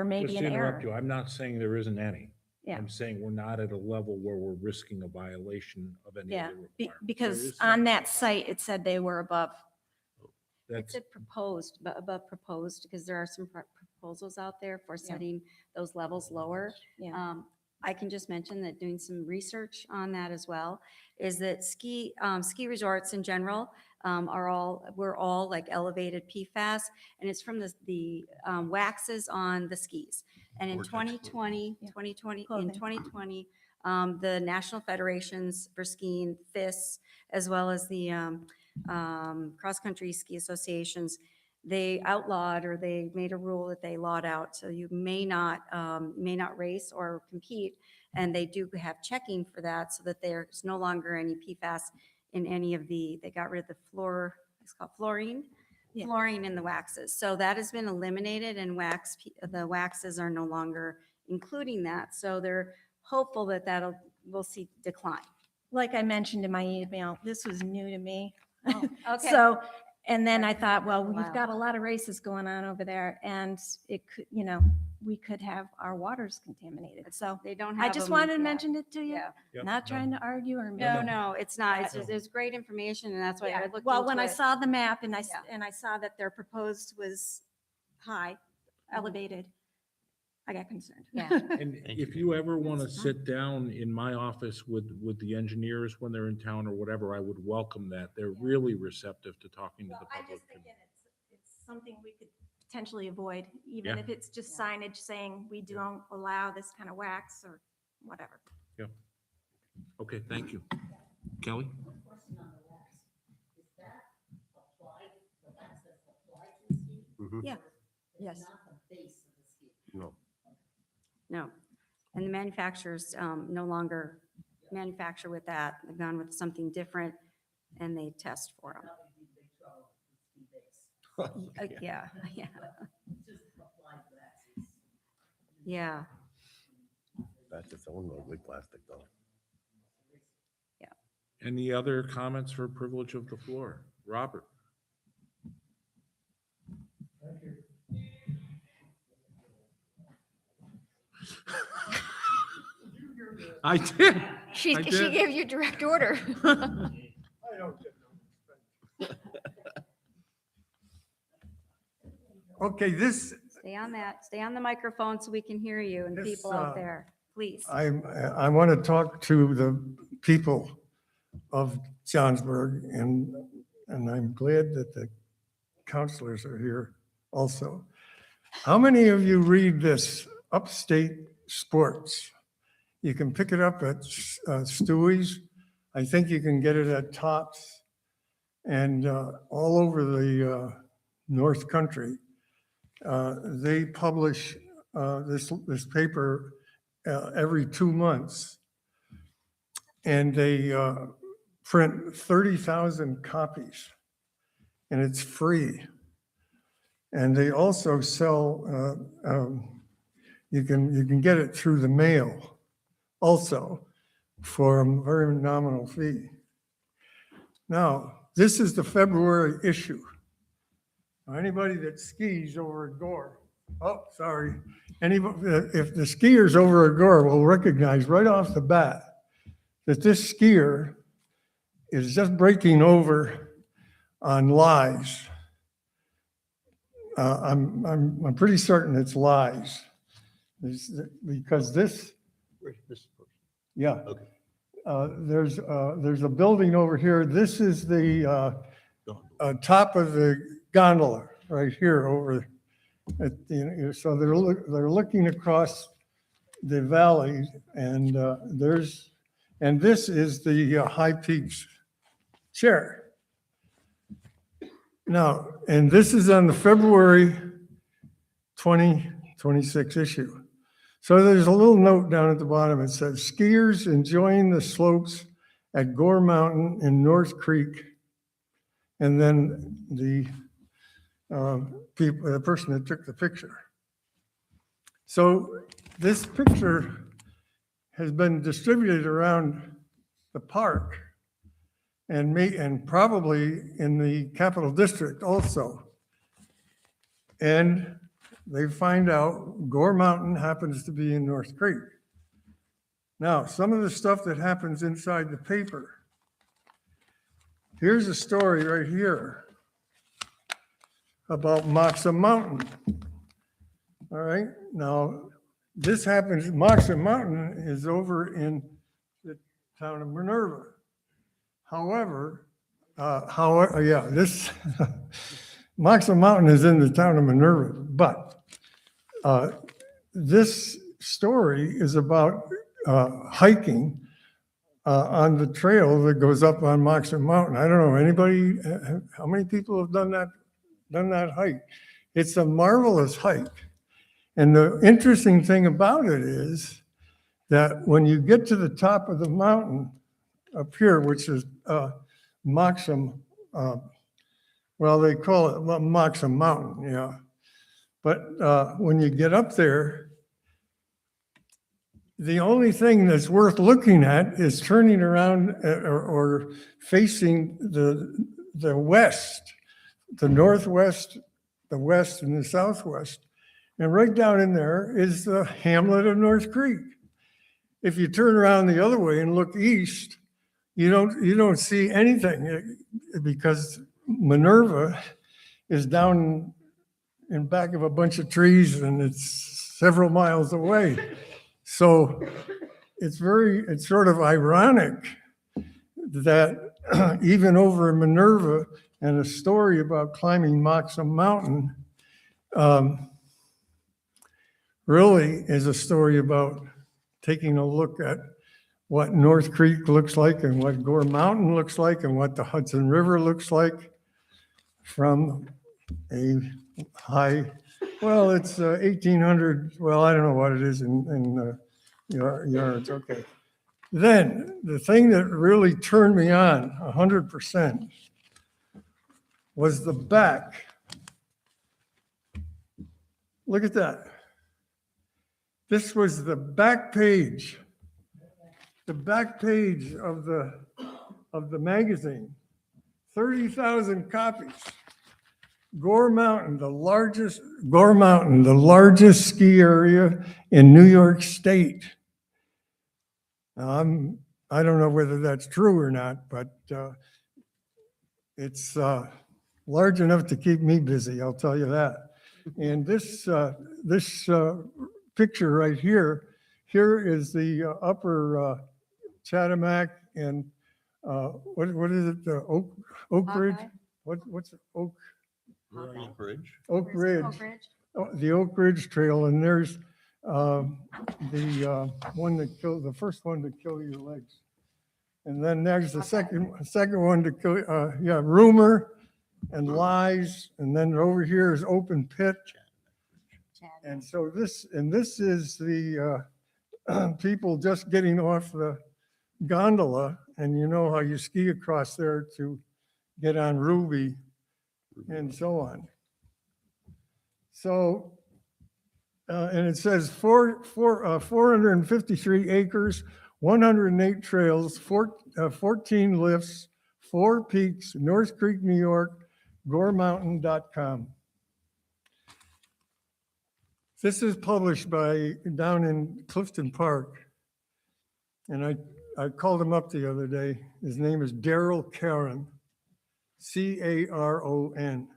may Just be to an interrupt you, error. I'm not saying there isn't any. Yeah. I'm saying we're not at a level where we're risking a violation of any Yeah, of the requirements. because There is on some- that site, it said they were above. It That's, said proposed, but above proposed, because there are some proposals out there for setting those levels lower. Yeah. I can just mention that doing some research on that as well is that ski resorts in general we're all like elevated PFAS, and it's from the waxes on the skis. And in Vortex 2020, Clothing. 2020, the National Federations for Skiing, FIS, as well as the cross-country ski associations, they outlawed, or they made a rule that they lawed out. So you may not race or compete. And they do have checking for that so that there's no longer any PFAS in any of they got rid of the it's called fluorine. Yeah. Fluorine in the waxes. So that has been eliminated, and the waxes are no longer including that. So they're hopeful that we'll see decline. Like I mentioned in my email, this was new to me. Okay. So, and then I I've thought, had well, that a we've while. got a lot of races going on over there, and it could, we could have our waters contaminated. So They don't have I just them wanted to yet. mention it to you. Yeah. Yep, Not no. trying to argue or. No, it's not. It's No. just, it's great information, and that's why I looked Well, into when I it. saw the map and Yeah. I saw that their proposed was high, elevated, I got concerned. Yeah. And Thank if you. you ever want to That's sit down in my office with the engineers when they're in town or whatever, I would welcome that. They're really receptive to talking to Well, the I'm public. just thinking it's something we could potentially avoid, even Yeah. if it's just signage saying we don't allow this kind of wax or whatever. Okay, thank you. Kelly? Question on the wax. Is that applied, the wax that's applied to the ski? Mhm. Yeah. It's Yes. not the base of the ski. No. No. And the manufacturers no longer manufacture with that. They've gone with something different, and they test for them. That would be big trouble with ski base. Yeah, yeah, Just applied waxes. yeah. That's its own ugly plastic though. Any other comments for privilege of the floor? Robert? Thank you. I did. She I did. gave you direct order. I don't get no respect. Okay, this, Stay on that, stay on the microphone so we can hear you and This, people out there, please. I want to talk to the people of Johnsburg, and I'm glad that the counselors are here also. How many of you read this Upstate Sports? You can pick it up at Stewie's. I think you can get it at Tops and all over the North Country. They publish this paper every 2 months, and they print 30,000 copies, and it's free. And they also sell. You can get it through the mail, also, for a very nominal fee. Now, this is the February issue. Anybody that skis over at Gore, oh, sorry. Anybody, if the skiers over at Gore will recognize right off the bat that this skier is just breaking over on lies. I'm pretty certain it's lies. Because this, yeah. Okay. There's a building over here. This is the top of the gondola right here over at the, so they're looking across the valley, and and this is the High Peaks chair. Now, and this is on the February 2026 issue. So there's a little note down at the bottom. It says, skiers enjoying the slopes at Gore Mountain in North Creek. And then the person that took the picture. So this picture has been distributed around the park and probably in the Capital District also. And they find out Gore Mountain happens to be in North Creek. Now, some of the stuff that happens inside the paper. Here's a story right here about Moxa Mountain. All right, now this happens, Moxa Mountain is over in the town of Minerva. However, this Moxa Mountain is in the town of Minerva, but this story is about hiking on the trail that goes up on Moxa Mountain. I don't know, anybody, how many people have done that hike? It's a marvelous hike. And the interesting thing about it is that when you get to the top of the mountain up here, which is Moxa, well, they call it Moxa Mountain, yeah. But when you get up there, the only thing that's worth looking at is turning around or facing the west, the northwest, the west, and the southwest. And right down in there is the hamlet of North Creek. If you turn around the other way and look east, you don't see anything because Minerva is down in back of a bunch of trees and it's several miles away. So it's sort of ironic that even over in Minerva and a story about climbing Moxa Mountain really is a story about taking a look at what North Creek looks like and what Gore Mountain looks like and what the Hudson River looks like from a high, well, it's 1,800, well, I don't know what it is in yards, okay. Then the thing that really turned me on 100% was the back. Look at that. This was the back page of of the magazine. 30,000 copies. Gore Mountain, the largest ski area in New York State. Now, I don't know whether that's true or not, but it's large enough to keep me busy, I'll tell you that. And this picture right here is the upper Chathamack and what is it? The Oak Ridge? Hawkeye? What's it? Oak Bridge. Ridge. Oak Ridge? Oh, the Oak Ridge Trail, and there's the one that killed, the first one to kill your legs. And then there's the second one to kill, rumor and lies. And then over here is open pit. And so this is the people just getting off the gondola. And you know how you ski across there to get on Ruby and so on. So, and it says 453 acres, 108 trails, 14 lifts, 4 peaks, North Creek, New York, goremountain.com. This is published down in Clifton Park. And I called him up the other day. His name is Daryl Caron, Caron.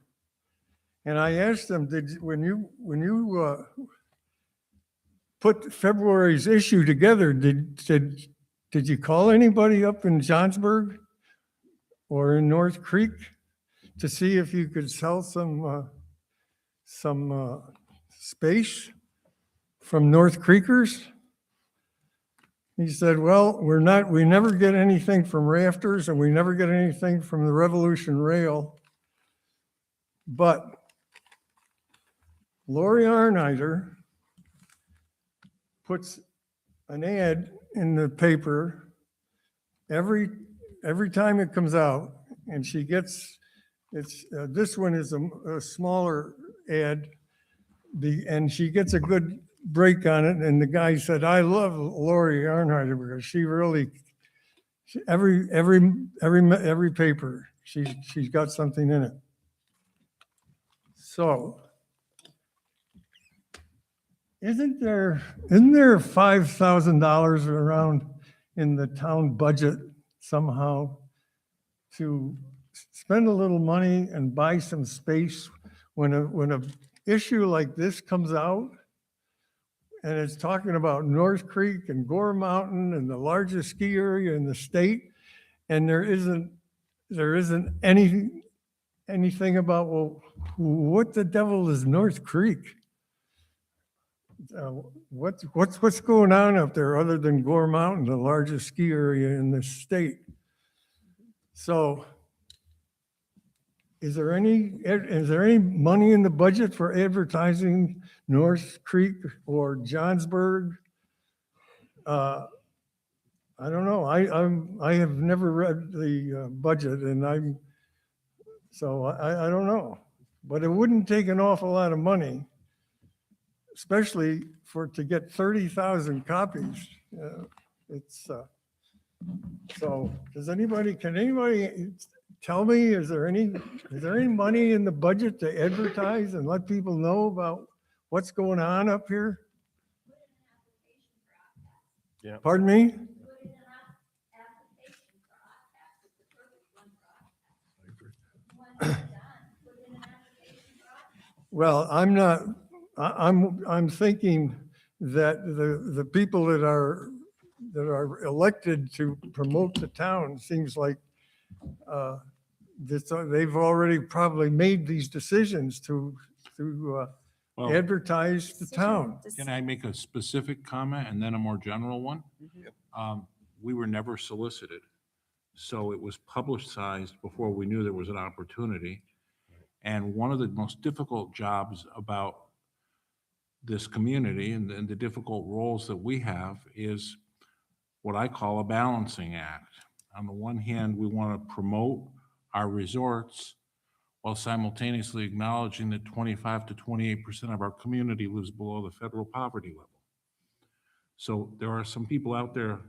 And I asked him, when you put February's issue together, did you call anybody up in Johnsburg or in North Creek to see if you could sell some space from North Creekers? He said, well, we never get anything from Rafters and we never get anything from the Revolution Rail. But Lori Arneider puts an ad in the paper every time it comes out, and she gets, this one is a smaller ad, and she gets a good break on it. And the guy said, I love Lori Arneider because she really, every paper, she's got something in it. So, isn't there $5,000 around in the town budget somehow to spend a little money and buy some space when a issue like this comes out and it's talking about North Creek and Gore Mountain and the largest ski area in the state, and there isn't anything about, well, what the devil is North Creek? What's going on up there other than Gore Mountain, the largest ski area in the state? So is there any money in the budget for advertising North Creek or Johnsburg? I don't know. I have never read the budget, and I don't know. But it wouldn't take an awful lot of money, especially to get 30,000 copies. So can anybody tell me, is there any money in the budget to advertise and let people know about what's going on up here? Yeah. Pardon me? Well, I'm thinking that the people that are elected to promote the town, seems like they've already probably made these decisions to Well, advertise the town. can I make a specific comment and then a more general one? We were never solicited. So it was publicized before we knew there was an opportunity. And one of the most difficult jobs about this community and the difficult roles that we have is what I call a balancing act. On the one hand, we want to promote our resorts while simultaneously acknowledging that 25 to 28% of our community lives below the federal poverty level. So there are some people out there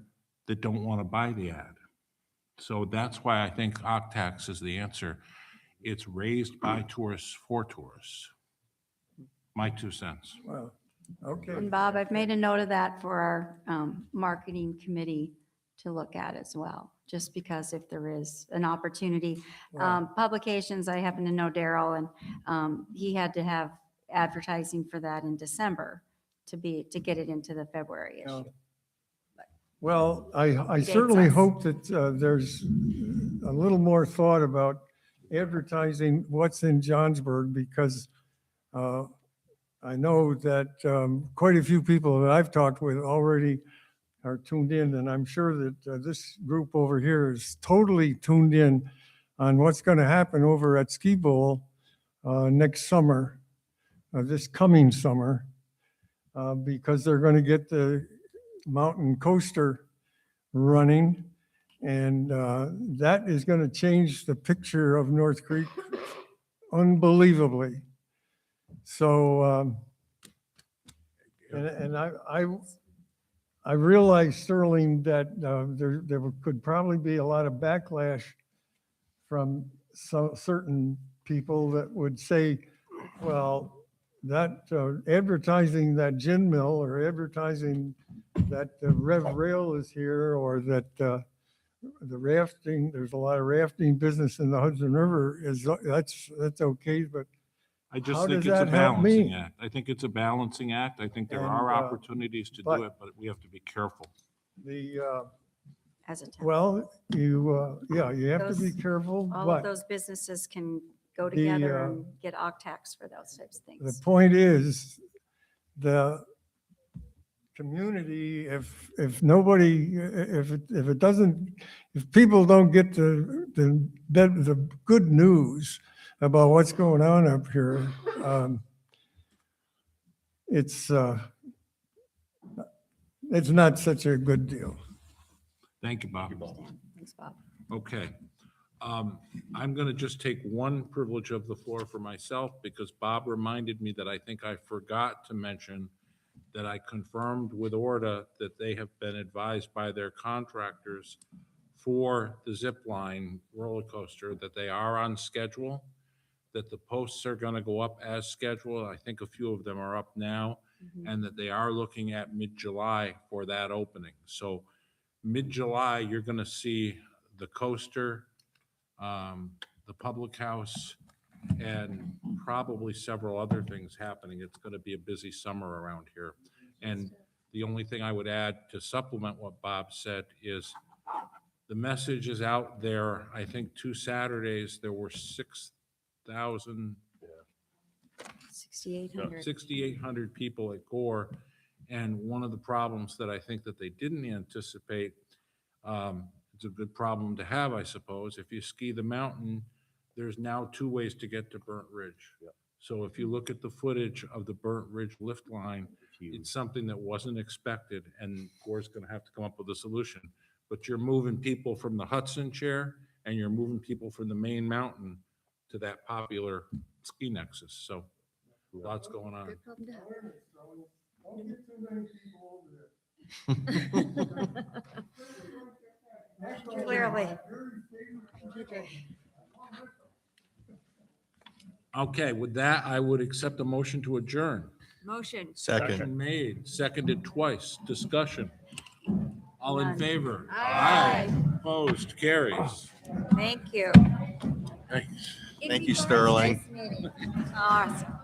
that don't want to buy the ad. So that's why I think Octax is the answer. It's raised by tourists for tourists. My 2 cents. Well, okay. And Bob, I've made a note of that for our marketing committee to look at as well, just because if there is an opportunity. Well, Publications, I happen to know Daryl, and he had to have advertising for that in December to get it into the February Yeah. issue. Well, I Predates certainly us. hope that there's a little more thought about advertising what's in Johnsburg, because I know that quite a few people that I've talked with already are tuned in, and I'm sure that this group over here is totally tuned in on what's going to happen over at Ski Bowl next summer, this coming summer, because they're going to get the mountain coaster running, and that is going to change the picture of North Creek unbelievably. So, and I realize, Sterling, that there could probably be a lot of backlash from certain people that would say, well, that advertising that gin mill, or advertising that the Rev Rail is here, or that the rafting, there's a lot of rafting business in the Hudson River, that's okay, but I just how think does it's a that help balancing me? act. I think it's a balancing act. I think there And, are opportunities to but- do it, but we have to be careful. the, As a town. well, you have to be Those- careful, All of but those businesses can go The, together and get Octax for those types of the things. point is, the community, if nobody, if it doesn't, if people don't get the good news about what's going on up here, it's not such a good deal. Thank you, Bob. Thanks, Bob. Okay. I'm going to just take one privilege of the floor for myself, because Bob reminded me that I think I forgot to mention that I confirmed with Orta that they have been advised by their contractors for the zip line roller coaster that they are on schedule, that the posts are going to go up as scheduled. I think a few of them are up now, and that they are looking at mid-July for that opening. So mid-July, you're going to see the coaster, the public house, and probably several other things happening. It's going to be a busy summer around here. And the only thing I would add to supplement what Bob said is the message is out there. I think 2 Saturdays, there were 6,800 people at Gore. And one of the problems that I think that they didn't anticipate, it's a good problem to have, I suppose. If you ski the mountain, there's now 2 ways to get to Burnt Ridge. So if you look at the footage of the Burnt Ridge lift line, it's something that wasn't expected, and Gore's going to have to come up with a solution. But you're moving people from the Hudson chair, and you're moving people from the main mountain to that popular ski nexus. So lots going on. Don't get too many people over there. Clearly. Okay, with that, I would accept a motion to adjourn. Motion. Second. Motion made, seconded twice. Discussion. All in None. favor? Aye. Opposed? Carries. Thank you. Thanks. Thank you, Sterling. Nice meeting. Awesome.